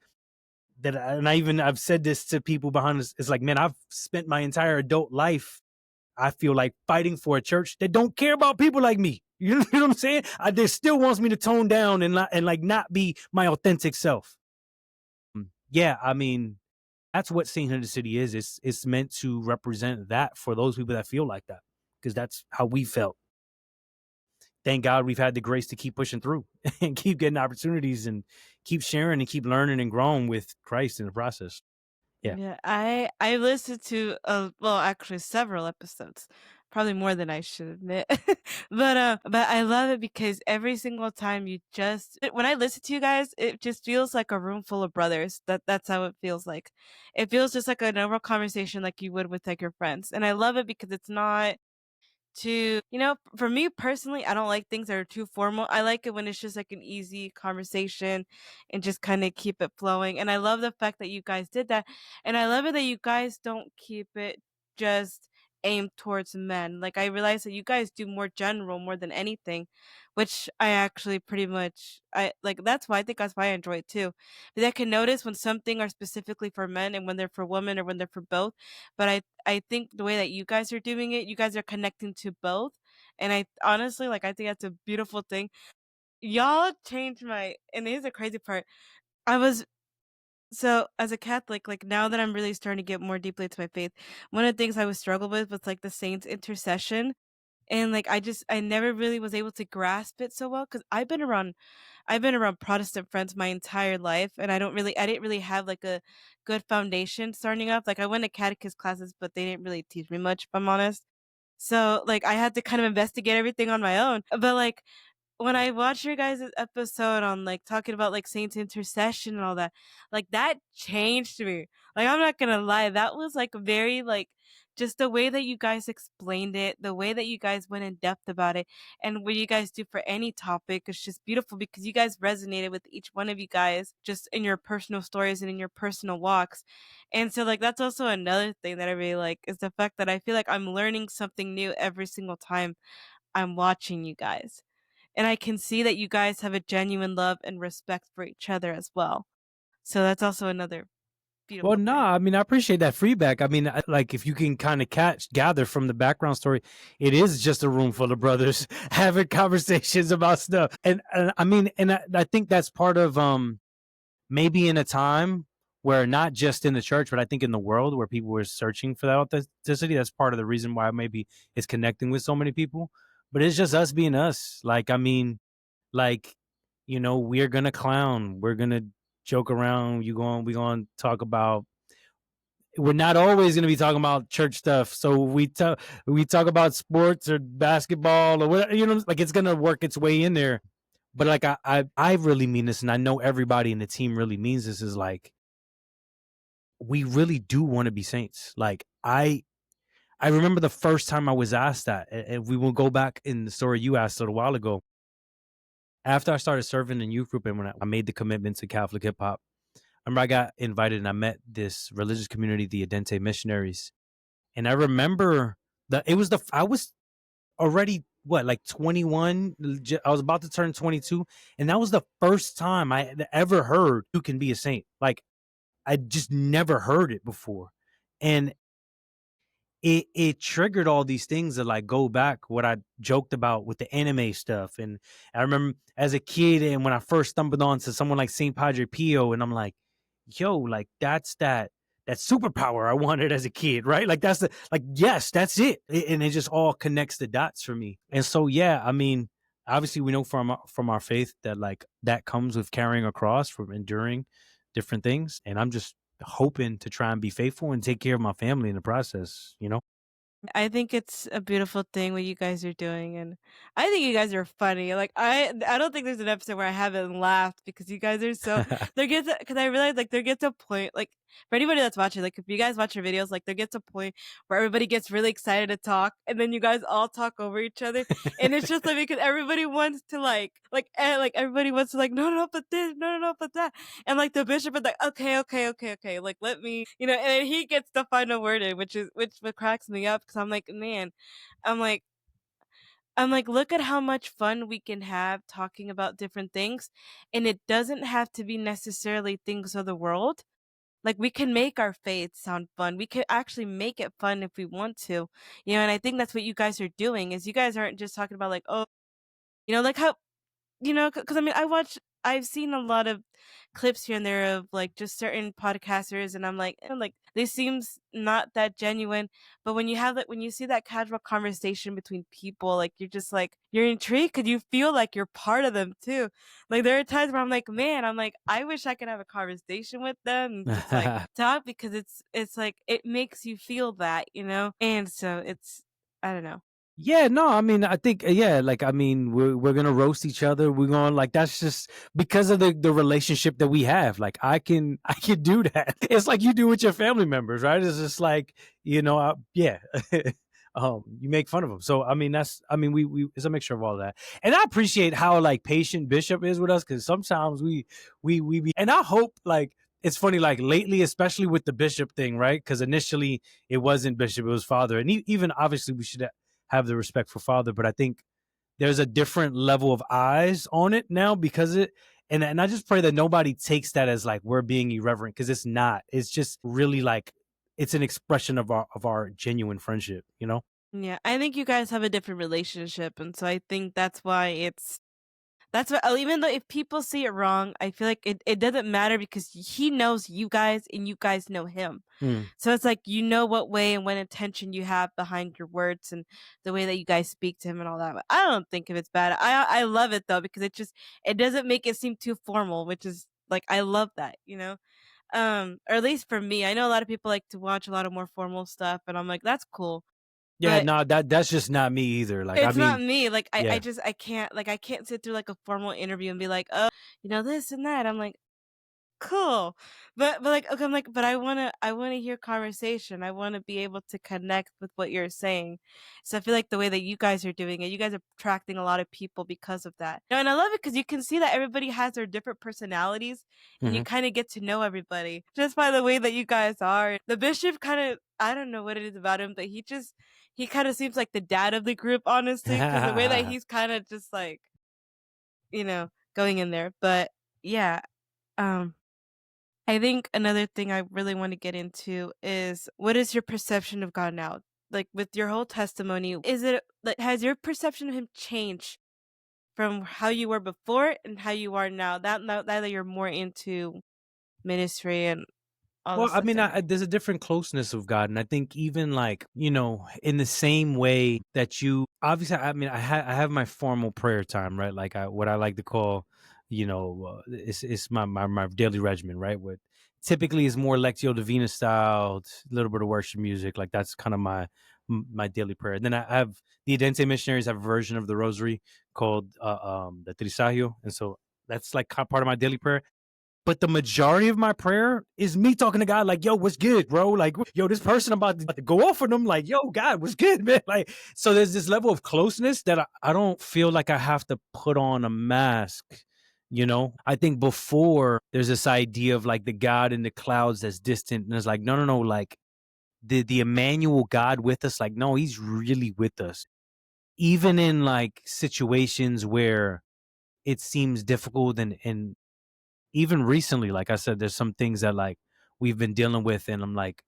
that. And I've said this to people behind us. It's like, man, I've spent my entire adult life, I feel like, fighting for a church that don't care about people like me. You know what I'm saying? They still wants me to tone down and not be my authentic self. Yeah, that's what Sainthood City is. It's meant to represent that for those people that feel like that, because that's how we felt. Thank God we've had the grace to keep pushing through and keep getting opportunities and keep sharing and keep learning and growing with Christ in the process. Yeah. Yeah, I listened to well, actually several episodes, probably more than I should admit. But I love it because every single time when I listen to you guys, it just feels like a room full of brothers. That's how it feels like. It feels just like a normal conversation like you would with like your friends. And I love it because it's not for me personally, I don't like things that are too formal. I like it when it's just like an easy conversation and just kind of keep it flowing. And I love the fact that you guys did that. And I love it that you guys don't keep it just aimed towards men. Like I realized that you guys do more general more than anything, which I actually pretty much I like that's why I think that's why I enjoy it too. Because I can notice when something are specifically for men and when they're for women or when they're for both. But I think the way that you guys are doing it, you guys are connecting to both. And I honestly like I think that's a beautiful thing. Y'all changed my and here's the crazy part. I was so as a Catholic, like now that I'm really starting to get more deeply into my faith, one of the things I would struggle with was like the saints intercession. And like I never really was able to grasp it so well because I've been around Protestant friends my entire life and I didn't really have like a good foundation starting off. Like I went to catechist classes, but they didn't really teach me much, if I'm honest. So like I had to kind of investigate everything on my own. But like when I watched your guys' episode on, like, talking about, like, saints intercession and all that, like, that changed me. Like, I'm not gonna lie, that was, like, very, like just the way that you guys explained it, the way that you guys went in depth about it, and what you guys do for any topic is just beautiful because you guys resonated with each one of you guys just in your personal stories and in your personal walks. And so, like, that's also another thing that I really like is the fact that I feel like I'm learning something new every single time I'm watching you guys. And I can see that you guys have a genuine love and respect for each other as well. So that's also another Well, beautiful no, thing. I mean, I appreciate that feedback. I mean, like if you can kind of gather from the background story, it is just a room full of brothers having conversations about stuff. And I mean, and I think that's part of maybe in a time where not just in the church, but I think in the world where people were searching for that authenticity. That's part of the reason why maybe it's connecting with so many people. But it's just us being us. Like, I mean, like, we're gonna clown, we're gonna joke around. We're gonna talk about. We're not always gonna be talking about church stuff. So we talk about sports or basketball or whatever. Like it's gonna work its way in there. But like I really mean this, and I know everybody in the team really means this. Is like we really do want to be saints. Like I remember the first time I was asked that, and we will go back in the story you asked a little while ago. After I started serving in youth group and when I made the commitment to Catholic hip hop, I remember I got invited and I met this religious community, the Adente missionaries. And I remember that it was I was already what, like 21. I was about to turn 22. And that was the first time I had ever heard you can be a saint. Like I just never heard it before. And it triggered all these things that like go back what I joked about with the anime stuff. And I remember as a kid and when I first stumbled onto someone like Saint Padre Pio, and I'm like, yo, like that's that superpower I wanted as a kid, right? Like that's the like yes, that's it. And it just all connects the dots for me. And so yeah, I mean, obviously we know from our faith that like that comes with carrying a cross, from enduring different things. And I'm just hoping to try and be faithful and take care of my family in the process. I think it's a beautiful thing what you guys are doing, and I think you guys are funny. Like I don't think there's an episode where I haven't laughed because you guys are so there gets because I realize like there gets a point like for anybody that's watching, like if you guys watch your videos, like there gets a point where everybody gets really excited to talk, and then you guys all talk over each other, and it's just like because everybody wants to like everybody wants to like no but this no but that, and like the bishop is like okay like let me and then he gets the final word in, which what cracks me up because I'm like man, I'm like I'm like look at how much fun we can have talking about different things, and it doesn't have to be necessarily things of the world. Like we can make our faith sound fun. We could actually make it fun if we want to, and I think that's what you guys are doing. Is you guys aren't just talking about like oh, like how because I mean, I've seen a lot of clips here and there of like just certain podcasters, and I'm like, like this seems not that genuine. But when you have that, when you see that casual conversation between people, like you're just like you're intrigued because you feel like you're part of them too. Like there are times where I'm like, man, I'm like, I wish I could have a conversation with them and just like talk because it's like it makes you feel that. And so it's I don't know. Yeah, no, I mean, I think, yeah, like, I mean, we're gonna roast each other. We're gonna like that's just because of the relationship that we have. Like, I can do that. It's like you do with your family members, right? It's just like yeah, you make fun of them. So I mean, I mean, we it's a mixture of all that, and I appreciate how like patient Bishop is with us because sometimes we be, and I hope like it's funny, like lately, especially with the bishop thing, right? Because initially it wasn't bishop, it was father. And even obviously we should have the respect for father, but I think there's a different level of eyes on it now because it, and I just pray that nobody takes that as like we're being irreverent, because it's not. It's just really like it's an expression of our genuine friendship, you know? Yeah, I think you guys have a different relationship, and so I think that's why that's what even though if people see it wrong, I feel like it doesn't matter because he knows you guys and you guys know him. Mm. So it's like you know what way and what intention you have behind your words and the way that you guys speak to him and all that. But I don't think if it's bad. I love it though because it doesn't make it seem too formal, which is like I love that, you know? Or at least for me. I know a lot of people like to watch a lot of more formal stuff and I'm like, that's cool. Yeah, But no, that's just not me either. Like, I it's not mean, me, like, I yeah. just I can't sit through, like, a formal interview and be like, "Oh, you know, this and that." I'm like, "Cool." But, like, okay, I'm like, "But I wanna hear conversation. I wanna be able to connect with what you're saying." So I feel like the way that you guys are doing it, you guys are attracting a lot of people because of that. And I love it because you can see that everybody has their different personalities, and you Hmm. kinda get to know everybody just by the way that you guys are. The bishop kinda I don't know what it is about him, but he kinda seems like the dad of the group, honestly, because the way that he's kinda just, like, you know, going in there. But, yeah, um I think another thing I really want to get into is what is your perception of God now? Like with your whole testimony, is it like has your perception of him changed from how you were before and how you are now? Now that you're more into ministry and all Well, this I stuff mean, there. there's a different closeness of God, and I think even like in the same way that you obviously, I mean, I have my formal prayer time, right? Like what I like to call, it's my daily regimen, right? What typically is more Lectio Divina style, a little bit of worship music, like that's kind of my daily prayer. And then I have the Adente missionaries have a version of the Rosary called the Trisagio, and so that's like part of my daily prayer. But the majority of my prayer is me talking to God, like, yo, what's good, bro? Like, yo, this person about to go off on them, like, yo, God, what's good, man? Like, so there's this level of closeness that I don't feel like I have to put on a mask. I think before there's this idea of like the God in the clouds that's distant, and it's like, no, no, no, like the Emmanuel God with us, like, no, he's really with us. Even in like situations where it seems difficult and even recently, like I said, there's some things that like we've been dealing with, and I'm like,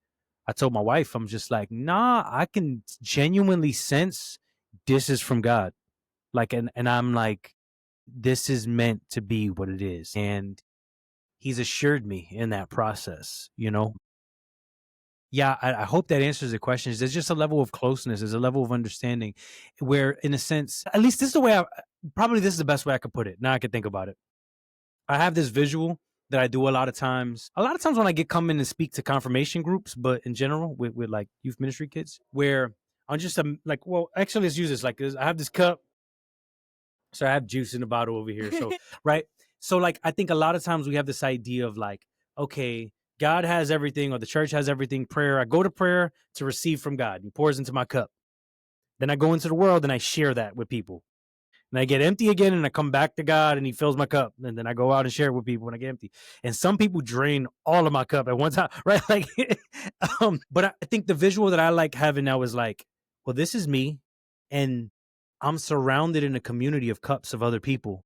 I told my wife, I'm just like, nah, I can genuinely sense this is from God. Like, and I'm like, this is meant to be what it is. And he's assured me in that process. Yeah, I hope that answers the question. There's just a level of closeness, there's a level of understanding where, in a sense, at least this is the way probably this is the best way I could put it. Now I can think about it. I have this visual that I do a lot of times. A lot of times when I get come in and speak to confirmation groups, but in general with like youth ministry kids, where I'm just like, well, actually, let's use this. Like, I have this cup, so I have juice in the bottle over here. So, right. So, like, I think a lot of times we have this idea of like, okay, God has everything, or the church has everything. Prayer, I go to prayer to receive from God. He pours into my cup. Then I go into the world and I share that with people, and I get empty again, and I come back to God, and He fills my cup, and then I go out and share it with people when I get empty. And some people drain all of my cup at one time, right? Like, but I think the visual that I like having now is like, well, this is me, and I'm surrounded in a community of cups of other people,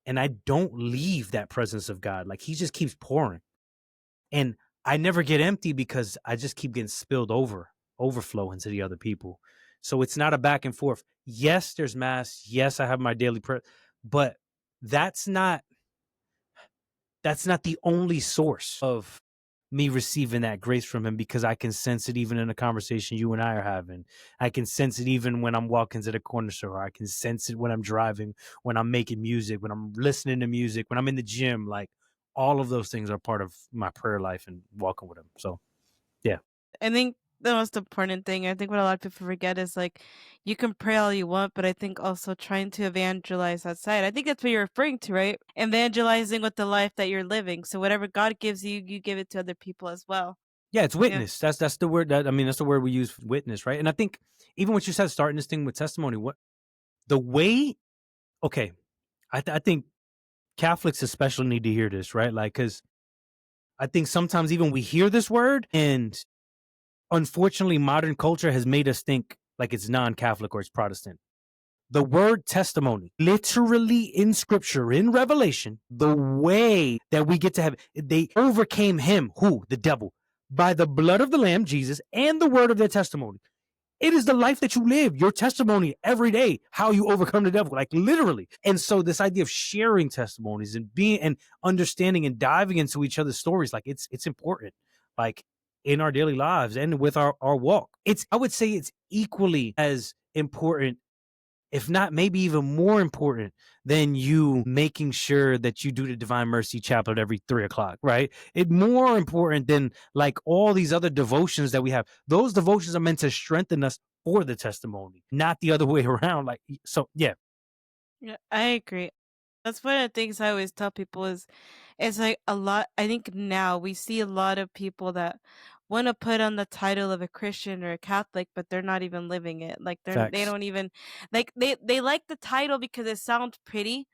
and I don't leave that presence of God. Like, He just keeps pouring, and I never get empty because I just keep getting spilled overflow into the other people. So it's not a back and forth. Yes, there's mass. Yes, I have my daily prayer, but that's not the only source of me receiving that grace from him, because I can sense it even in a conversation you and I are having. I can sense it even when I'm walking to the corner store. I can sense it when I'm driving, when I'm making music, when I'm listening to music, when I'm in the gym. Like, all of those things are part of my prayer life and walking with him. So, yeah. I think the most important thing, I think what a lot of people forget is like you can pray all you want, but I think also trying to evangelize outside. I think that's what you're referring to, right? Evangelizing with the life that you're living. So whatever God gives you, you give it to other people as well. Yeah, it's Yeah. witness. That's the word that, I mean, that's the word we use, witness, right? And I think even what you said, starting this thing with testimony, what the way, okay, I think Catholics especially need to hear this, right? Like, because I think sometimes even we hear this word, and unfortunately, modern culture has made us think like it's non-Catholic or it's Protestant. The word testimony, literally in scripture, in Revelation, the way that we get to have, they overcame him, who? The devil, by the blood of the Lamb, Jesus, and the word of their testimony. It is the life that you live, your testimony every day, how you overcome the devil, like literally. And so this idea of sharing testimonies and being and understanding and diving into each other's stories, like it's important, like in our daily lives and with our walk. It's I would say it's equally as important, if not maybe even more important than you making sure that you do the Divine Mercy Chaplet every 3 o'clock, right? It's more important than like all these other devotions that we have. Those devotions are meant to strengthen us for the testimony, not the other way around. Like, so yeah, Yeah, I agree. That's one of the things I always tell people is it's like a lot I think now we see a lot of people that want to put on the title of a Christian or a Catholic, but they're not even living it. Like they facts. don't even like they like the title because it sounds pretty,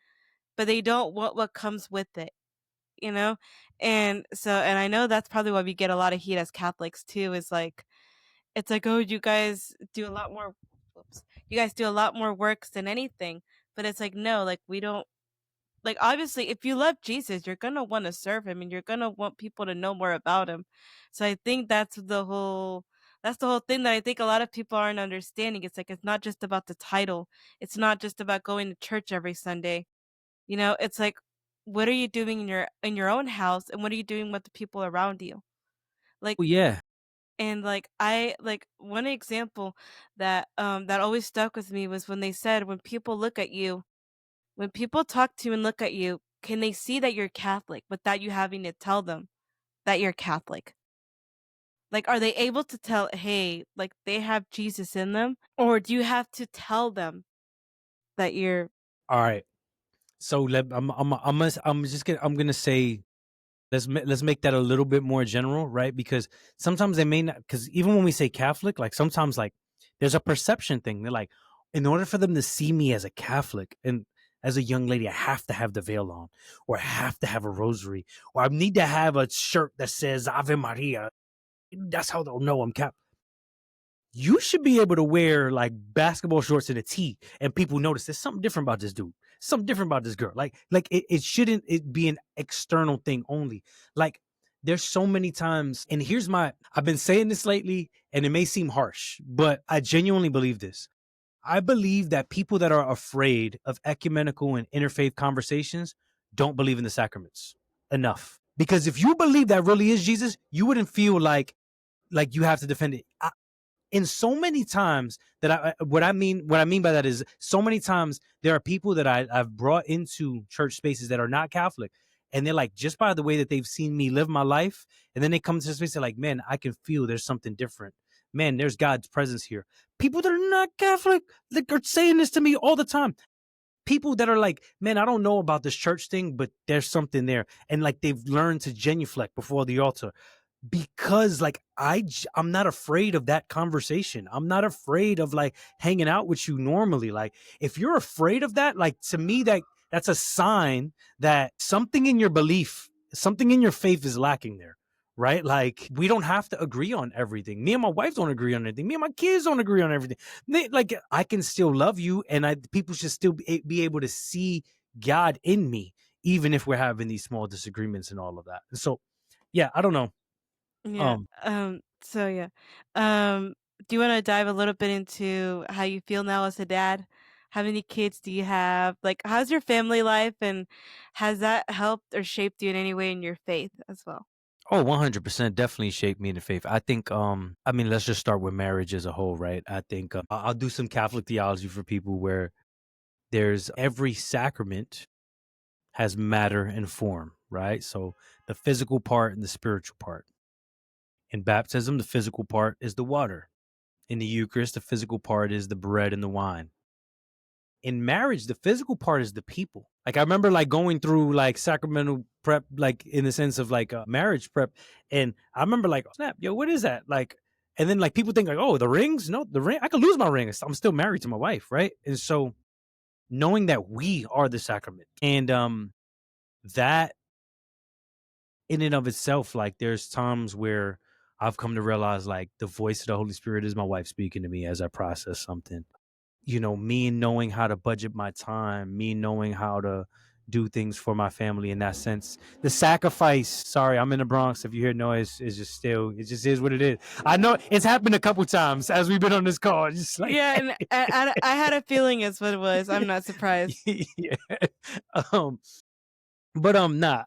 but they don't want what comes with it, you know? And so and I know that's probably why we get a lot of heat as Catholics too, is like it's like, "Oh, you guys do a lot more whoops. You guys do a lot more works than anything." But it's like, no, like we don't like obviously if you love Jesus, you're gonna want to serve him and you're gonna want people to know more about him. So I think that's the whole thing that I think a lot of people aren't understanding. It's like it's not just about the title. It's not just about going to church every Sunday. You know, it's like what are you doing in your own house and what are you doing with the people around you? Like Oh yeah. and like I like one example that that always stuck with me was when they said when people talk to you and look at you, can they see that you're Catholic without you having to tell them that you're Catholic? Like, are they able to tell, hey, like they have Jesus in them? Or do you have to tell them that you're All right. So I'm gonna say let's make that a little bit more general, right? Because sometimes they may not. Because even when we say Catholic, like sometimes like there's a perception thing. They're like, in order for them to see me as a Catholic and as a young lady, I have to have the veil on, or I have to have a rosary, or I need to have a shirt that says Ave Maria. That's how they'll know I'm Catholic. You should be able to wear like basketball shorts and a tee, and people notice there's something different about this dude, something different about this girl. Like it shouldn't it be an external thing only. Like there's so many times, and here's my I've been saying this lately, and it may seem harsh, but I genuinely believe this. I believe that people that are afraid of ecumenical and interfaith conversations don't believe in the sacraments enough. Because if you believe that really is Jesus, you wouldn't feel like you have to defend it. In so many times that what I mean by that is so many times there are people that I've brought into church spaces that are not Catholic, and they're like, just by the way that they've seen me live my life, and then they come to this space, they're like, man, I can feel there's something different. Man, there's God's presence here. People that are not Catholic, like, are saying this to me all the time. People that are like, man, I don't know about this church thing, but there's something there, and like they've learned to genuflect before the altar because like I'm not afraid of that conversation. I'm not afraid of like hanging out with you normally. Like if you're afraid of that, like to me that's a sign that something in your belief, something in your faith is lacking there. Right? Like we don't have to agree on everything. Me and my wife don't agree on anything. Me and my kids don't agree on everything. Like I can still love you, and people should still be able to see God in me, even if we're having these small disagreements and all of that. So, yeah, I don't know. yeah. Um, So yeah. Um do you want to dive a little bit into how you feel now as a dad? How many kids do you have? Like how's your family life and has that helped or shaped you in any way in your faith as well? Oh, 100% definitely shaped me in the faith. I think, I mean, let's just start with marriage as a whole, right? I think I'll do some Catholic theology for people where there's every sacrament has matter and form, right? So the physical part and the spiritual part. In baptism, the physical part is the water. In the Eucharist, the physical part is the bread and the wine. In marriage, the physical part is the people. Like I remember like going through like sacramental prep, like in the sense of like marriage prep. And I remember like, snap, yo, what is that? Like, and then like people think like, oh, the rings? No, the ring, I could lose my ring. I'm still married to my wife, right? And so knowing that we are the sacrament and that in and of itself, like there's times where I've come to realize like the voice of the Holy Spirit is my wife speaking to me as I process something. Me knowing how to budget my time, me knowing how to do things for my family in that sense. The sacrifice, sorry, I'm in the Bronx. If you hear noise, it's just still, it just is what it is. I know it's happened a couple times as we've been on this call. It's just like, Yeah, and I had a feeling it's what it was. I'm not surprised. yeah. Um, but nah,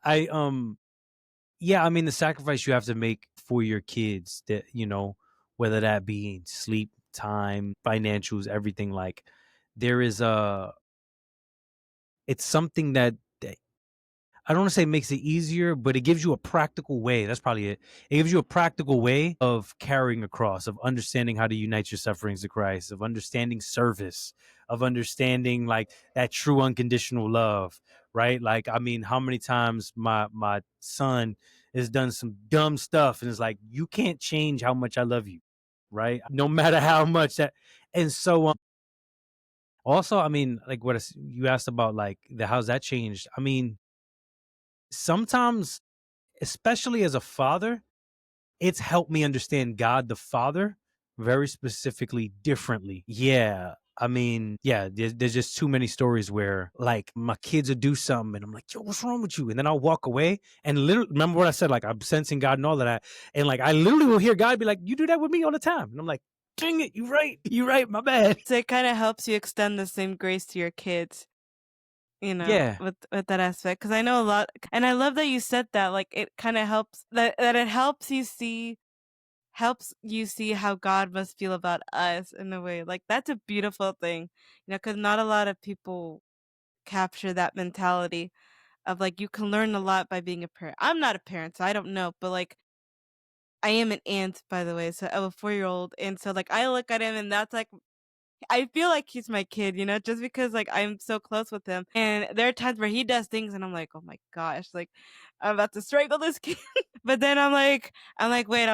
yeah, I mean the sacrifice you have to make for your kids that, whether that be sleep, time, financials, everything like there is a it's something that I don't want to say makes it easier, but it gives you a practical way. That's probably it. It gives you a practical way of carrying a cross, of understanding how to unite your sufferings to Christ, of understanding service, of understanding like that true unconditional love, right? Like, I mean, how many times my son has done some dumb stuff and it's like, you can't change how much I love you, right? No matter how much that. And so, also, I mean, like you asked about like the how's that changed? I mean, sometimes, especially as a father, it's helped me understand God the Father very specifically differently. Yeah. I mean, yeah, there's just too many stories where like my kids would do something and I'm like, yo, what's wrong with you? And then I'll walk away and literally remember what I said, like I'm sensing God and all of that. And like I literally will hear God be like, you do that with me all the time. And I'm like, dang it, you're right, my bad. So it kind of helps you extend the same grace to your kids, Yeah. with that aspect. Because I know a lot, and I love that you said that. Like it kind of helps that it helps you see how God must feel about us in a way. Like that's a beautiful thing, because not a lot of people capture that mentality of like you can learn a lot by being a parent. I'm not a parent, so I don't know, but like I am an aunt, by the way, so of a 4-year-old, and so like I look at him, and that's like I feel like he's my kid, just because like I'm so close with him. And there are times where he does things and I'm like, "Oh my gosh, like I'm about to strangle this kid." But then wait, I'm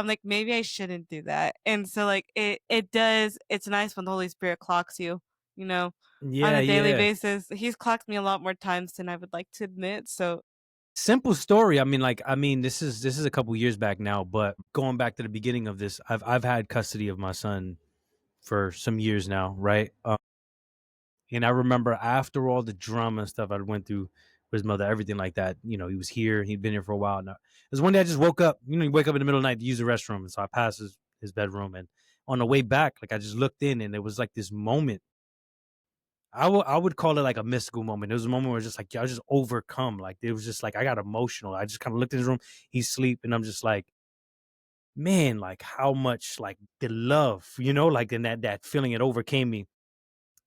like, maybe I shouldn't do that. And so like it's nice when the Holy Spirit clocks you, you know, on Yeah, a daily yeah. basis. He's clocked me a lot more times than I would like to admit. So Simple story. I mean, this is a couple years back now, but going back to the beginning of this, I've had custody of my son for some years now, right? And I remember after all the drama and stuff I went through with his mother, everything like that. He was here. He'd been here for a while now. It was one day I just woke up. You wake up in the middle of the night to use the restroom, and so I passed his bedroom, and on the way back, like I just looked in, and it was like this moment. I would call it like a mystical moment. It was a moment where it's just like, I was just overcome. Like it was just like I got emotional. I just kind of looked in his room. He's asleep, and I'm just like, man, like how much like the love, like and that feeling it overcame me.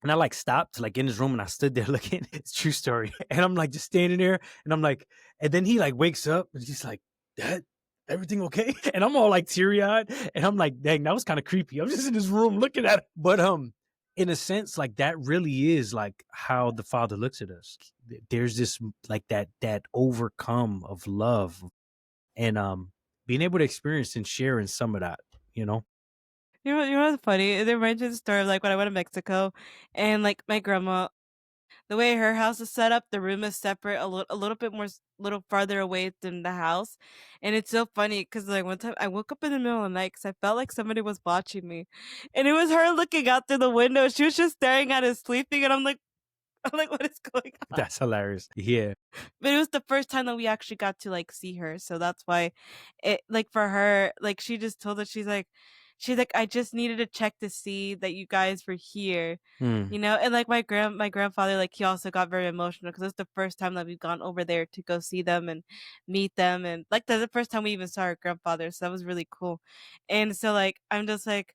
And I like stopped like in his room and I stood there looking. It's a true story. And I'm like just standing there and I'm like, and then he like wakes up and he's like, Dad, everything okay? And I'm all like teary eyed and I'm like, dang, that was kind of creepy. I'm just in his room looking at it. But in a sense, like that really is like how the Father looks at us. There's this like that overcome of love and being able to experience and share in some of that, you know? you know what's funny? It reminds me of the story of like when I went to Mexico and like my grandma. The way her house is set up, the room is separate, a little bit more, little farther away than the house, and it's so funny because like one time I woke up in the middle of the night because I felt like somebody was watching me, and it was her looking out through the window. She was just staring at us sleeping, and I'm like, what is going on? That's hilarious. Yeah. But it was the first time that we actually got to like see her, so that's why it like for her, like she just told us she's like I just needed to check to see that you guys were here. Mm. And like my grandfather, like he also got very emotional because it's the first time that we've gone over there to go see them and meet them, and like that's the first time we even saw our grandfather, so that was really cool. And so like I'm just like,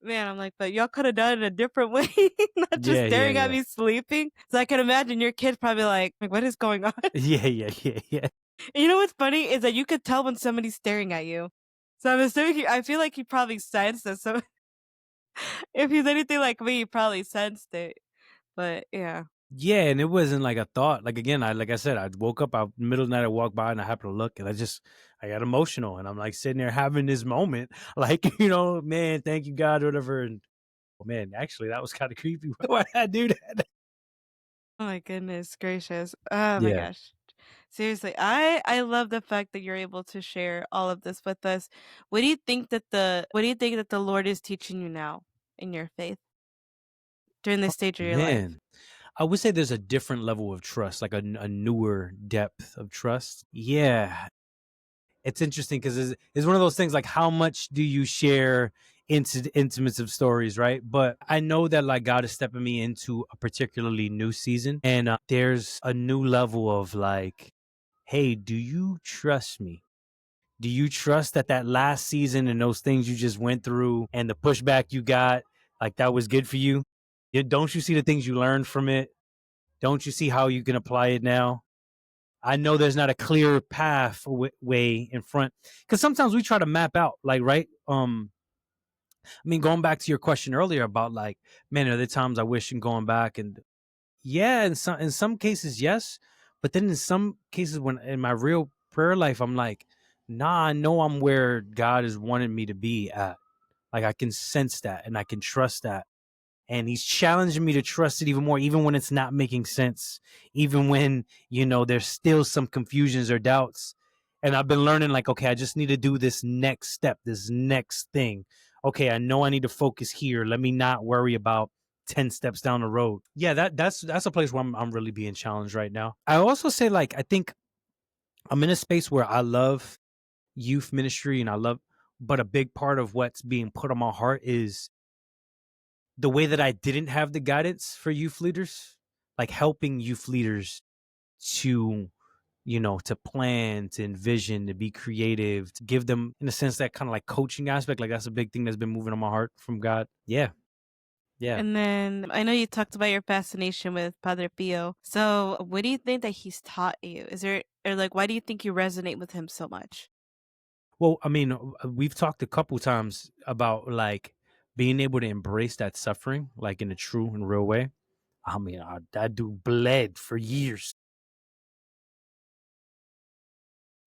man, I'm like, but y'all could have done it a different way, not just Yeah, yeah, staring at yeah. me sleeping. So I can imagine your kid probably like, what is going on? Yeah, yeah, yeah, yeah. And you know what's funny is that you could tell when somebody's staring at you. So I'm assuming I feel like he probably sensed that. So if he's anything like me, he probably sensed it. But yeah. Yeah, and it wasn't like a thought. Like again, like I said, I woke up out middle of the night, I walked by and I happened to look and I got emotional and I'm like sitting there having this moment, like, man, thank you God, or whatever. And oh, man, actually that was kind of creepy. Why I do that? Oh my goodness gracious. Oh my Yeah. gosh. Seriously, I love the fact that you're able to share all of this with us. What do you think that the Lord is teaching you now in your faith during this stage of your life? Man, I would say there's a different level of trust, like a newer depth of trust. Yeah, it's interesting because it's one of those things like how much do you share intimates of stories, right? But I know that like God is stepping me into a particularly new season, and there's a new level of like, hey, do you trust me? Do you trust that that last season and those things you just went through and the pushback you got, like that was good for you? Don't you see the things you learned from it? Don't you see how you can apply it now? I know there's not a clear path way in front because sometimes we try to map out, like, right? I mean, going back to your question earlier about like, man, are there times I wish and going back and yeah, in some cases, yes, but then in some cases, when in my real prayer life, I'm like, nah, I know I'm where God has wanted me to be at. Like I can sense that and I can trust that and he's challenging me to trust it even more, even when it's not making sense, even when there's still some confusions or doubts. And I've been learning like, okay, I just need to do this next step, this next thing. Okay, I know I need to focus here. Let me not worry about 10 steps down the road. Yeah, that's a place where I'm really being challenged right now. I also say like I think I'm in a space where I love youth ministry and but a big part of what's being put on my heart is the way that I didn't have the guidance for youth leaders, like helping youth leaders to, to plan, to envision, to be creative, to give them, in a sense, that kind of like coaching aspect. Like that's a big thing that's been moving on my heart from God. Yeah. Yeah. And then I know you talked about your fascination with Padre Pio. So, what do you think that he's taught you? Is there or like why do you think you resonate with him so much? Well, I mean, we've talked a couple times about like being able to embrace that suffering, like in a true and real way. I mean, that dude bled for years.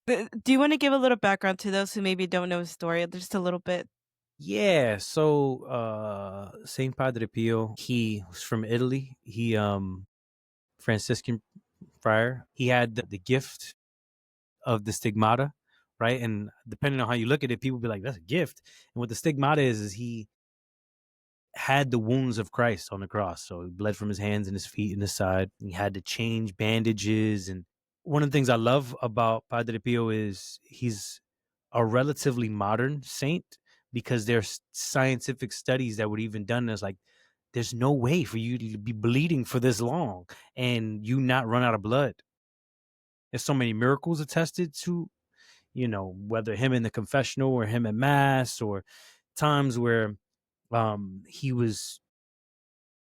Do you want to give a little background to those who maybe don't know his story, just a little bit? Yeah, so Saint Padre Pio, he was from Italy. He Franciscan friar. He had the gift of the stigmata, right? And depending on how you look at it, people be like, that's a gift. And what the stigmata is he had the wounds of Christ on the cross. So he bled from his hands and his feet and his side. He had to change bandages. And one of the things I love about Padre Pio is he's a relatively modern saint because there's scientific studies that were even done as like, there's no way for you to be bleeding for this long and you not run out of blood. There's so many miracles attested to, whether him in the confessional or him at mass or times where he was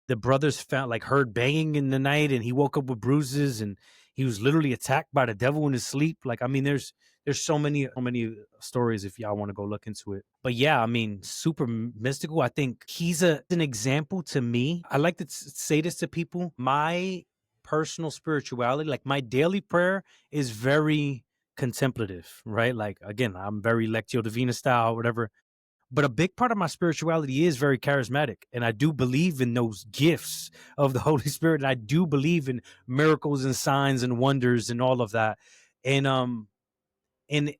the brothers found like heard banging in the night and he woke up with bruises and he was literally attacked by the devil in his sleep. Like, I mean, there's so many stories if y'all want to go look into it. But yeah, I mean, super mystical. I think he's an example to me. I like to say this to people. My personal spirituality, like my daily prayer is very contemplative, right? Like again, I'm very Lectio Divina style, whatever, but a big part of my spirituality is very charismatic, and I do believe in those gifts of the Holy Spirit, and I do believe in miracles and signs and wonders and all of that. And um and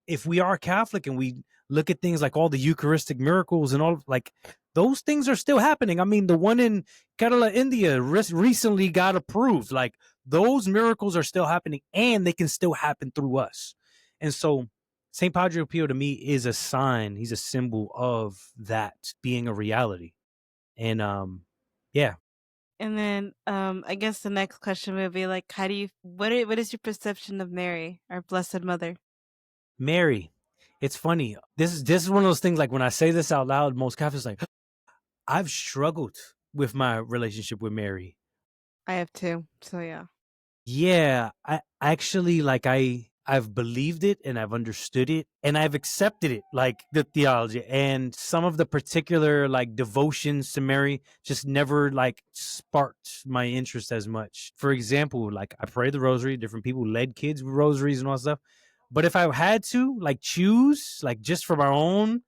if we are Catholic and we look at things like all the Eucharistic miracles and all, like those things are still happening. I mean, the one in Kerala, India, recently got approved. Like those miracles are still happening, and they can still happen through us. And so, Saint Padre Pio to me is a sign. He's a symbol of that being a reality. And yeah, And then I guess the next question would be like how do you what is your perception of Mary, our blessed mother? Mary. It's funny. This is one of those things. Like when I say this out loud, most Catholics like I've struggled with my relationship with Mary. I have two. So yeah. Yeah, I actually like I've believed it and I've understood it and I've accepted it, like the theology and some of the particular like devotions to Mary just never like sparked my interest as much. For example, like I pray the rosary, different people led kids with rosaries and all that stuff. But if I had to like choose, like just for my own,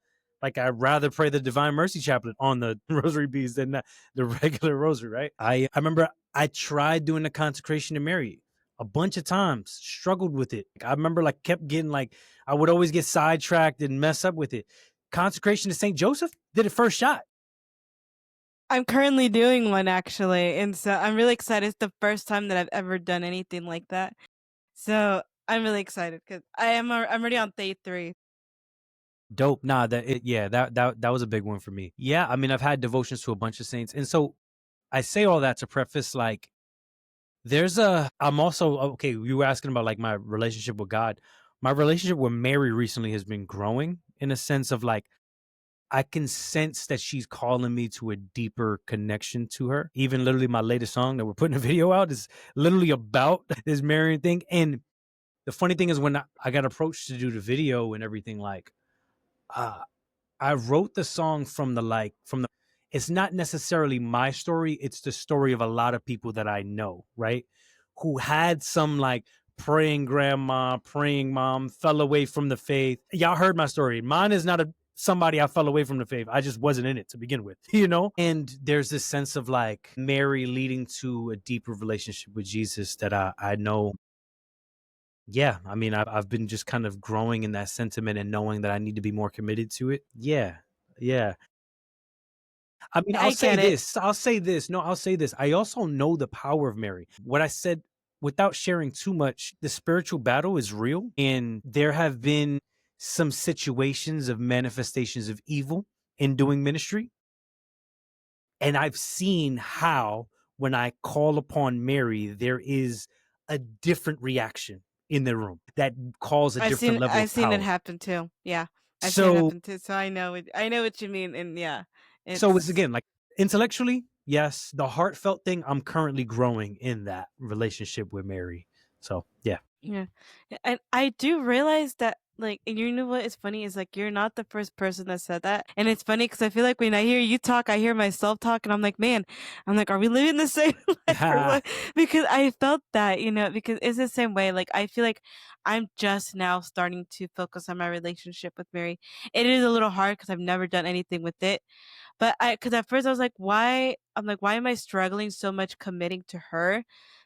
like I'd rather pray the Divine Mercy Chaplet on the rosary beads than the regular rosary, right? I remember I tried doing the consecration to Mary a bunch of times, struggled with it. I remember like kept getting like I would always get sidetracked and mess up with it. Consecration to Saint Joseph did it first shot. I'm currently doing one actually, and so I'm really excited. It's the first time that I've ever done anything like that. So I'm really excited because I'm already on day 3. Dope. Nah, that was a big one for me. Yeah, I mean, I've had devotions to a bunch of saints, and so I say all that to preface like I'm also okay. You were asking about like my relationship with God. My relationship with Mary recently has been growing in a sense of like I can sense that she's calling me to a deeper connection to her. Even literally my latest song that we're putting a video out is literally about this marrying thing. And the funny thing is when I got approached to do the video and everything, like uh, I wrote the song from the it's not necessarily my story, it's the story of a lot of people that I know, right? Who had some like praying grandma, praying mom, fell away from the faith. Y'all heard my story. Mine is not a somebody I fell away from the faith. I just wasn't in it to begin with, you know? And there's this sense of like Mary leading to a deeper relationship with Jesus that I know. Yeah, I mean, I've been just kind of growing in that sentiment and knowing that I need to be more committed to it. Yeah, yeah. I mean, I get it. I'll say this. No, I'll say this. I also know the power of Mary. What I said, without sharing too much, the spiritual battle is real. And there have been some situations of manifestations of evil in doing ministry. And I've seen how, when I call upon Mary, there is a different reaction in the room that calls a different level I've of seen it power. happen too. Yeah, I've seen it So happen too. So I know what you mean. And yeah, So it's it's again like intellectually, yes. The heartfelt thing, I'm currently growing in that relationship with Mary. So yeah. yeah. And I do realize that, like, and you know what is funny is like you're not the first person that said that, and it's funny because I feel like when I hear you talk, I hear myself talk, and I'm like, man, I'm like, are we living the same life or what? Because I felt that, because it's the same way. Like I feel like I'm just now starting to focus on my relationship with Mary. It is a little hard because I've never done anything with it. But cause at first I was like, "Why?" I'm like, "Why am I struggling so much committing to her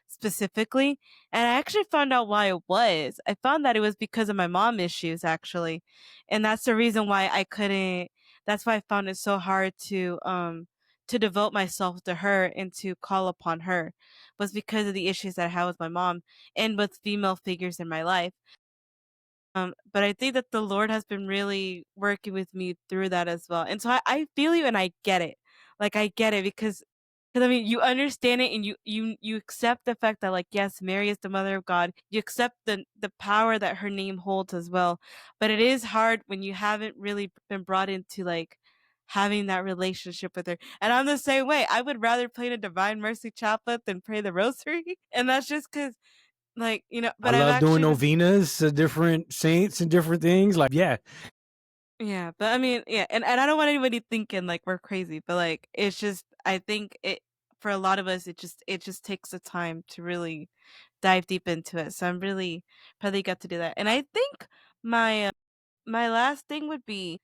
specifically?" And I actually found out why it was. I found that it was because of my mom issues actually. And that's the reason why I couldn't that's why I found it so hard to devote myself to her and to call upon her, was because of the issues that I had with my mom and with female figures in my life. But I think that the Lord has been really working with me through that as well. And so I feel you and I get it. Like I get it because I mean you understand it and you accept the fact that like yes, Mary is the mother of God. You accept the power that her name holds as well. But it is hard when you haven't really been brought into like having that relationship with her. And I'm the same way. I would rather play the Divine Mercy Chaplet than pray the Rosary. And that's just because like, I but I've love doing actually been novenas to different saints and different things. Like, yeah. yeah, but I mean, yeah, and I don't want anybody thinking like we're crazy, but like it's just I think it for a lot of us it just takes the time to really dive deep into it. So I'm really probably got to do that. And I think my last thing would be,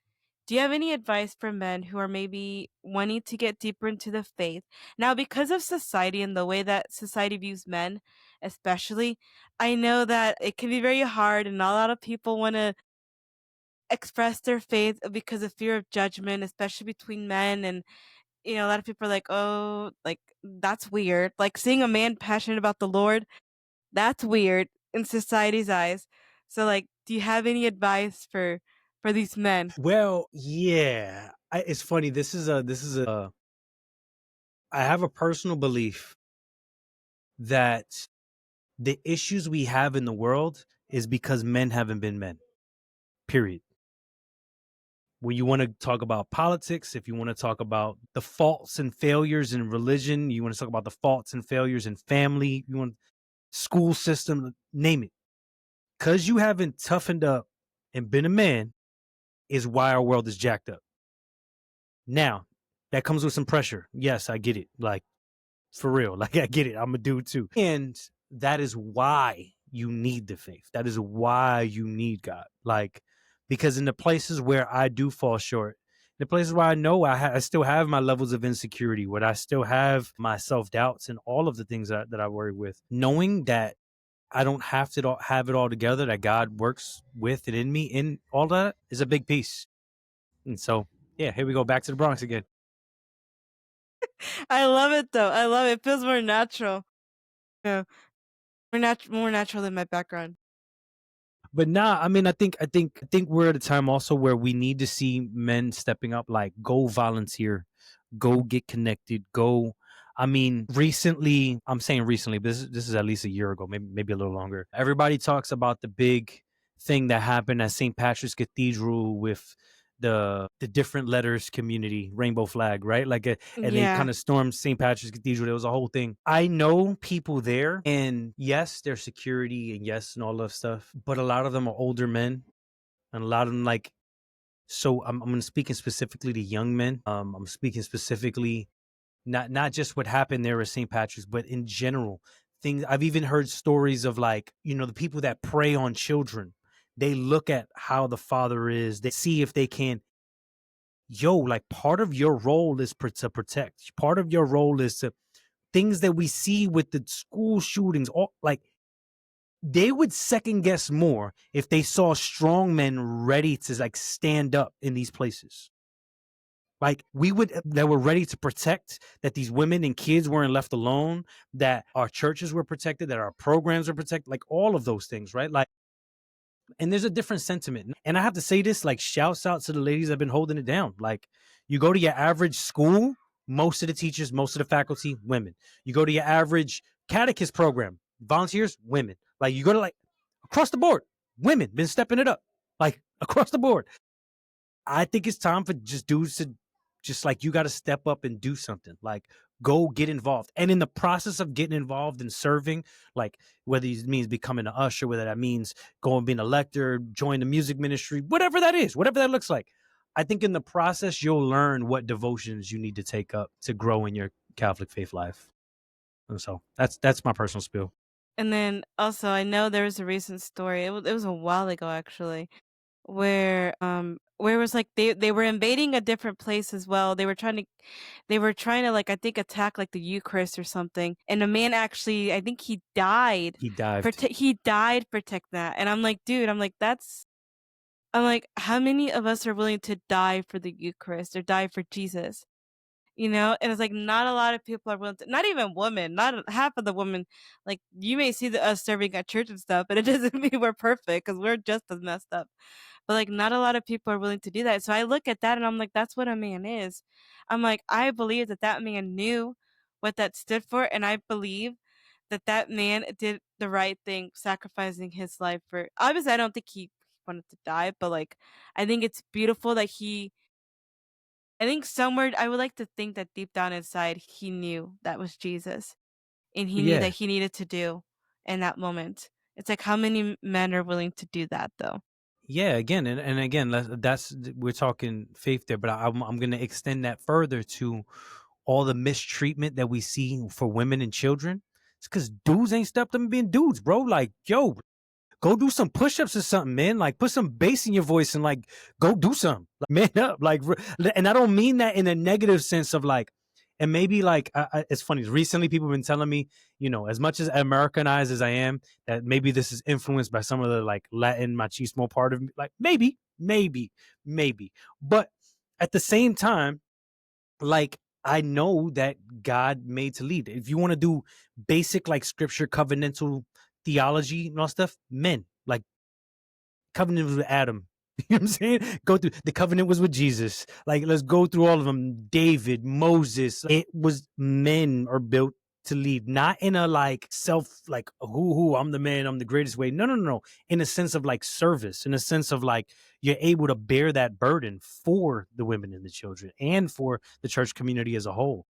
do you have any advice for men who are maybe wanting to get deeper into the faith? Now, because of society and the way that society views men, especially, I know that it can be very hard and not a lot of people want to express their faith because of fear of judgment, especially between men. And, a lot of people are like, oh, like, that's weird. Like, seeing a man passionate about the Lord, that's weird in society's eyes. So, like, do you have any advice for these men? Well, yeah. It's funny. I have a personal belief that the issues we have in the world is because men haven't been men. Period. When you want to talk about politics, if you want to talk about the faults and failures in religion, you want to talk about the faults and failures in family, you want school system, name it. Because you haven't toughened up and been a man is why our world is jacked up. Now, that comes with some pressure. Yes, I get it. Like, for real. Like, I get it. I'm a dude too. And that is why you need the faith. That is why you need God. Like, because in the places where I do fall short, the places where I know I still have my levels of insecurity, where I still have my self doubts and all of the things that I worry with, knowing that I don't have to have it all together, that God works with and in me in all that is a big piece. And so, yeah, here we go back to the Bronx again. I love it though. I love it. It feels more natural. Yeah, more natural than my background. But nah, I mean, I think we're at a time also where we need to see men stepping up, like go volunteer, go get connected, go. I mean, recently, I'm saying recently, but this is at least a year ago, maybe a little longer. Everybody talks about the big thing that happened at St. Patrick's Cathedral with the different letters community rainbow flag, right? And they Yeah. kind of stormed St. Patrick's Cathedral. There was a whole thing. I know people there, and yes, there's security, and yes, and all that stuff, but a lot of them are older men, and a lot of them like. So I'm speaking specifically to young men. I'm speaking specifically not just what happened there at St. Patrick's, but in general. Things I've even heard stories of, like, the people that prey on children. They look at how the father is. They see if they can. Like, part of your role is to protect. Part of your role is to things that we see with the school shootings. All like they would second guess more if they saw strong men ready to like stand up in these places. Like, that were ready to protect, that these women and kids weren't left alone, that our churches were protected, that our programs were protected, like all of those things, right? Like, and there's a different sentiment. And I have to say this, like, shouts out to the ladies that have been holding it down. Like, you go to your average school, most of the teachers, most of the faculty, women. You go to your average catechist program, volunteers, women. Like, you go to, like, across the board, women been stepping it up, like, across the board. I think it's time for just dudes to just, like, you got to step up and do something. Like, go get involved. And in the process of getting involved and serving, like, whether it means becoming an usher, whether that means going being a lector, join the music ministry, whatever that is, whatever that looks like. I think in the process you'll learn what devotions you need to take up to grow in your Catholic faith life. And so that's my personal spiel. And then also, I know there was a recent story. It was a while ago actually, where it was like they were invading a different place as well. They were trying to, like, I think, attack like the Eucharist or something. And a man actually, I think he died. He dived. He died protect that. And I'm like, dude, I'm like, how many of us are willing to die for the Eucharist or die for Jesus? And it's like not a lot of people are willing to, not even women, not half of the women. Like, you may see us serving at church and stuff, but it doesn't mean we're perfect because we're just as messed up. But like, not a lot of people are willing to do that. So I look at that and I'm like, that's what a man is. I'm like, I believe that that man knew what that stood for, and I believe that that man did the right thing, sacrificing his life for. Obviously, I don't think he wanted to die, but like, I think it's beautiful that he. I think somewhere I would like to think that deep down inside he knew that was Jesus, and he knew that Yeah. he needed to do in that moment. It's like, how many men are willing to do that though? Yeah, again, and again, that's we're talking faith there, but I'm going to extend that further to all the mistreatment that we see for women and children. It's because dudes ain't stepped up and being dudes, bro. Like, yo, go do some push-ups or something, man. Like, put some bass in your voice and, like, go do something. Like, man up. Like, and I don't mean that in a negative sense of, like, and maybe, like, it's funny. Recently, people have been telling me, as much as Americanized as I am, that maybe this is influenced by some of the, like, Latin machismo part of me. Like, maybe. But at the same time, like, I know that God made to lead. If you want to do basic, like, scripture covenantal theology and all stuff, men, like, covenant was with Adam. You know what I'm saying? Go through the covenant was with Jesus. Like, let's go through all of them. David, Moses. It was men are built to lead, not in a, like, self, like, who I'm the man, I'm the greatest way. No. In a sense of, like, service, in a sense of, like, you're able to bear that burden for the women and the children and for the church community as a whole.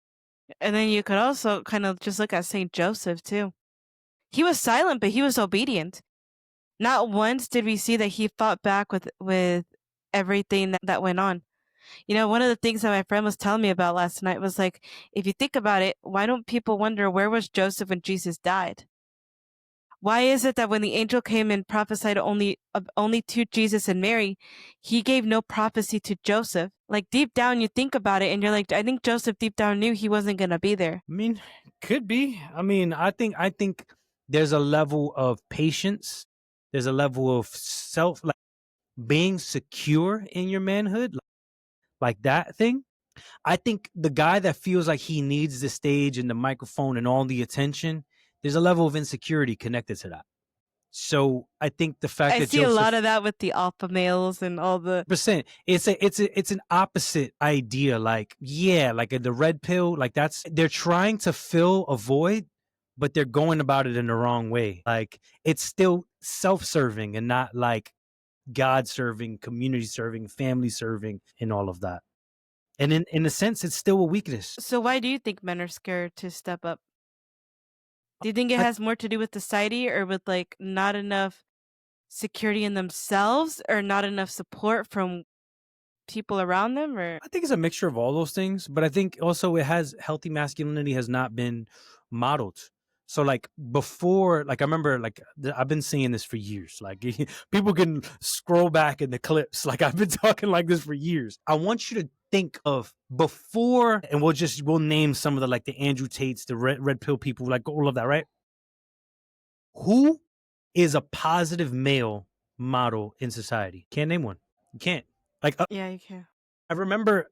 And then you could also kind of just look at Saint Joseph too. He was silent, but he was obedient. Not once did we see that he fought back with everything that went on. One of the things that my friend was telling me about last night was like, if you think about it, why don't people wonder where was Joseph when Jesus died? Why is it that when the angel came and prophesied only to Jesus and Mary, he gave no prophecy to Joseph? Like, deep down, you think about it, and you're like, I think Joseph deep down knew he wasn't gonna be there. I mean, could be. I mean, I think there's a level of patience, there's a level of self, like being secure in your manhood, like that thing. I think the guy that feels like he needs the stage and the microphone and all the attention, there's a level of insecurity connected to that. So I think the fact I that see a lot Joseph of that with the alpha males and all the percent, it's an opposite idea. Like, yeah, like the red pill, like that's they're trying to fill a void, but they're going about it in the wrong way. Like it's still self-serving and not like God serving, community serving, family serving, and all of that. And in a sense, it's still a weakness. So why do you think men are scared to step up? Do you think it I, has more to do with society or with like not enough security in themselves or not enough support from people around them or I think it's a mixture of all those things, but I think also it has healthy masculinity has not been modeled. So like before, like I remember, like I've been saying this for years. Like people can scroll back in the clips. Like I've been talking like this for years. I want you to think of before, and we'll name some of the like the Andrew Tates, the red pill people, like all of that, right? Who is a positive male model in society? Can't name one. You can't. Like yeah, you can. I remember,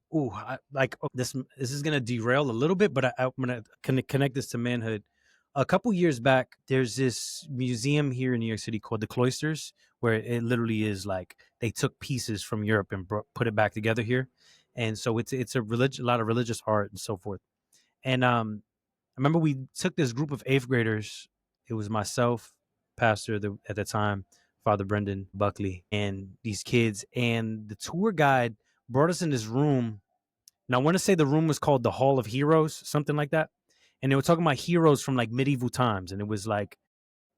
this is gonna derail a little bit, but I'm gonna connect this to manhood. A couple years back, there's this museum here in New York City called the Cloisters, where it literally is like they took pieces from Europe and put it back together here, and so it's a lot of religious art and so forth. And I remember we took this group of eighth graders. It was myself, pastor at the time, Father Brendan Buckley, and these kids. And the tour guide brought us in this room. And I want to say the room was called the Hall of Heroes, something like that. And they were talking about heroes from like medieval times. And it was like,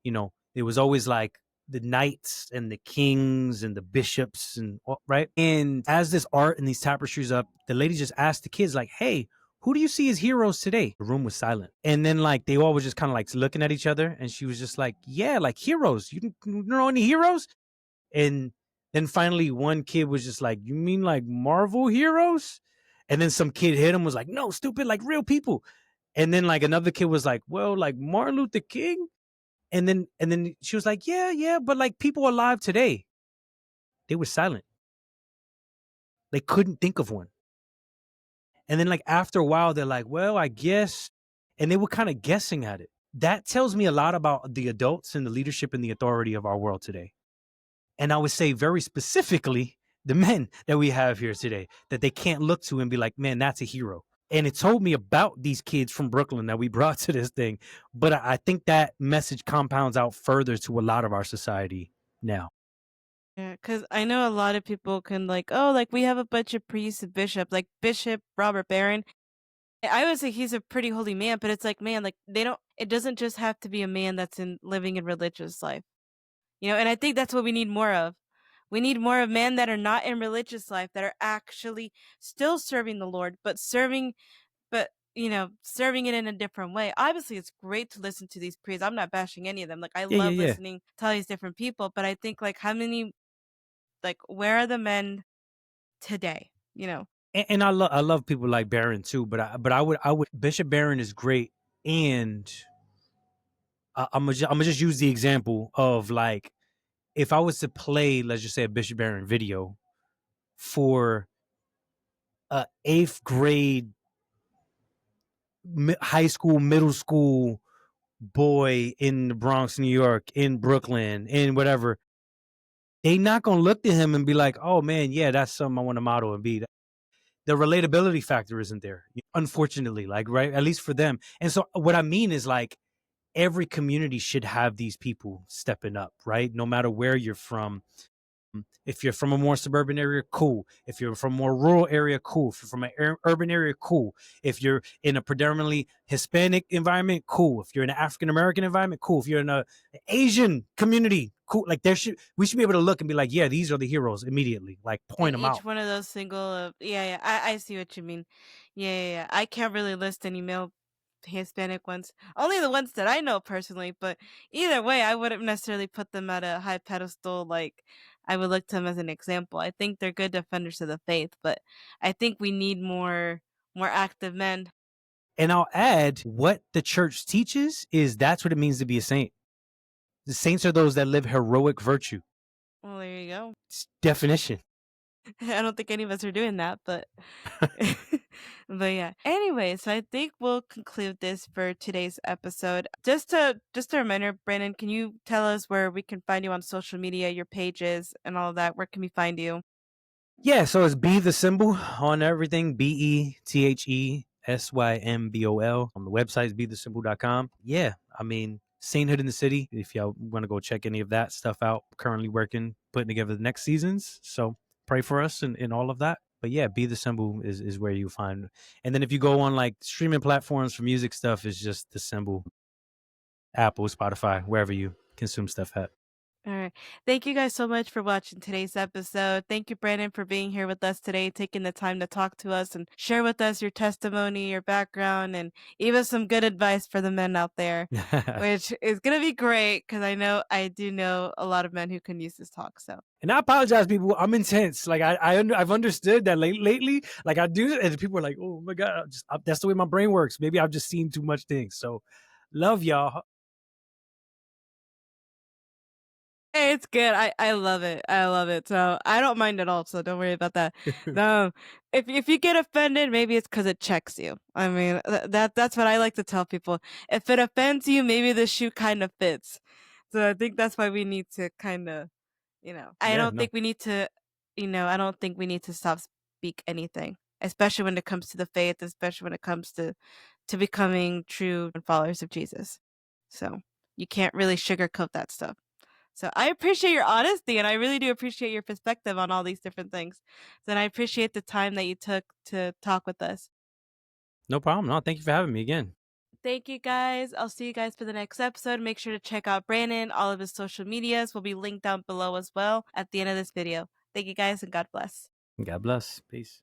it was always like the knights and the kings and the bishops and right. And as this art and these tapestries up, the lady just asked the kids like, "Hey, who do you see as heroes today?" The room was silent, and then like they all were just kind of like looking at each other, and she was just like, "Yeah, like heroes. You don't know any heroes?" And then finally, one kid was just like, "You mean like Marvel heroes?" And then some kid hit him was like, "No, stupid, like real people." And then like another kid was like, "Well, like Martin Luther King." And then she was like, "Yeah, yeah, but like people alive today." They were silent. They couldn't think of one. And then like after a while, they're like, "Well, I guess," and they were kind of guessing at it. That tells me a lot about the adults and the leadership and the authority of our world today. And I would say very specifically the men that we have here today that they can't look to and be like, "Man, that's a hero." And it told me about these kids from Brooklyn that we brought to this thing. But I think that message compounds out further to a lot of our society now. Yeah, because I know a lot of people can like, oh, like we have a bunch of priests and bishops, like Bishop Robert Barron. I would say he's a pretty holy man, but it's like, man, like they don't. It doesn't just have to be a man that's in living in religious life, And I think that's what we need more of. We need more of men that are not in religious life that are actually still serving the Lord, but serving it in a different way. Obviously, it's great to listen to these priests. I'm not bashing any of them. Like I Yeah, yeah, love yeah. listening to all these different people, but I think like how many like where are the men today? And I love people like Barron too, but I would Bishop Barron is great, and I'm gonna just use the example of like if I was to play, let's just say a Bishop Barron video for a eighth grade, high school, middle school boy in the Bronx, New York, in Brooklyn, in whatever, they not gonna look to him and be like, "Oh man, yeah, that's something I want to model and be." The relatability factor isn't there, unfortunately. Like, right, at least for them. And so, what I mean is like every community should have these people stepping up, right? No matter where you're from. If you're from a more suburban area, cool. If you're from a more rural area, cool. If you're from an urban area, cool. If you're in a predominantly Hispanic environment, cool. If you're in an African American environment, cool. If you're in an Asian community, cool. Like we should be able to look and be like, yeah, these are the heroes immediately. Like In point them each out. one of those yeah, I see what you mean. Yeah. I can't really list any male Hispanic ones. Only the ones that I know personally, but either way, I wouldn't necessarily put them at a high pedestal like I would look to them as an example. I think they're good defenders of the faith, but I think we need more active men. And I'll add what the church teaches is that's what it means to be a saint. The saints are those that live heroic virtue. Well, there you go. It's definition. I don't think any of us are doing that, but but yeah. Anyway, so I think we'll conclude this for today's episode. Just a reminder, Brandon, can you tell us where we can find you on social media, your pages and all of that? Where can we find you? Yeah, so it's Be the Symbol on everything. BETHESYMBOL. On the website is bethesymbol.com. Yeah, I mean, Sainthood in the City. If y'all want to go check any of that stuff out, currently working, putting together the next seasons. So pray for us and all of that. But yeah, Be the Symbol is where you find. And then if you go on like streaming platforms for music stuff, it's just the Symbol, Apple, Spotify, wherever you consume stuff at. All right. Thank you guys so much for watching today's episode. Thank you, Brandon, for being here with us today, taking the time to talk to us and share with us your testimony, your background, and even some good advice for the men out there, which is going to be great because I do know a lot of men who can use this talk. So, And I apologize, people. I'm intense. Like I've understood that lately. Like I do, and people are like, "Oh my god, that's the way my brain works." Maybe I've just seen too much things. So, love y'all. hey, it's good. I love it. I love it. So I don't mind at all. So don't worry about that. No, if you get offended, maybe it's because it checks you. I mean, that's what I like to tell people. If it offends you, maybe the shoe kind of fits. So I think that's why we need to kind of, I Yeah, don't no, think we need to, I don't think we need to stop speak anything, especially when it comes to the faith, especially when it comes to becoming true followers of Jesus. So you can't really sugarcoat that stuff. So I appreciate your honesty and I really do appreciate your perspective on all these different things. And I appreciate the time that you took to talk with us. no problem. No, thank you for having me again. Thank you guys. I'll see you guys for the next episode. Make sure to check out Brandon. All of his social medias will be linked down below as well at the end of this video. Thank you guys and God bless. God bless. Peace.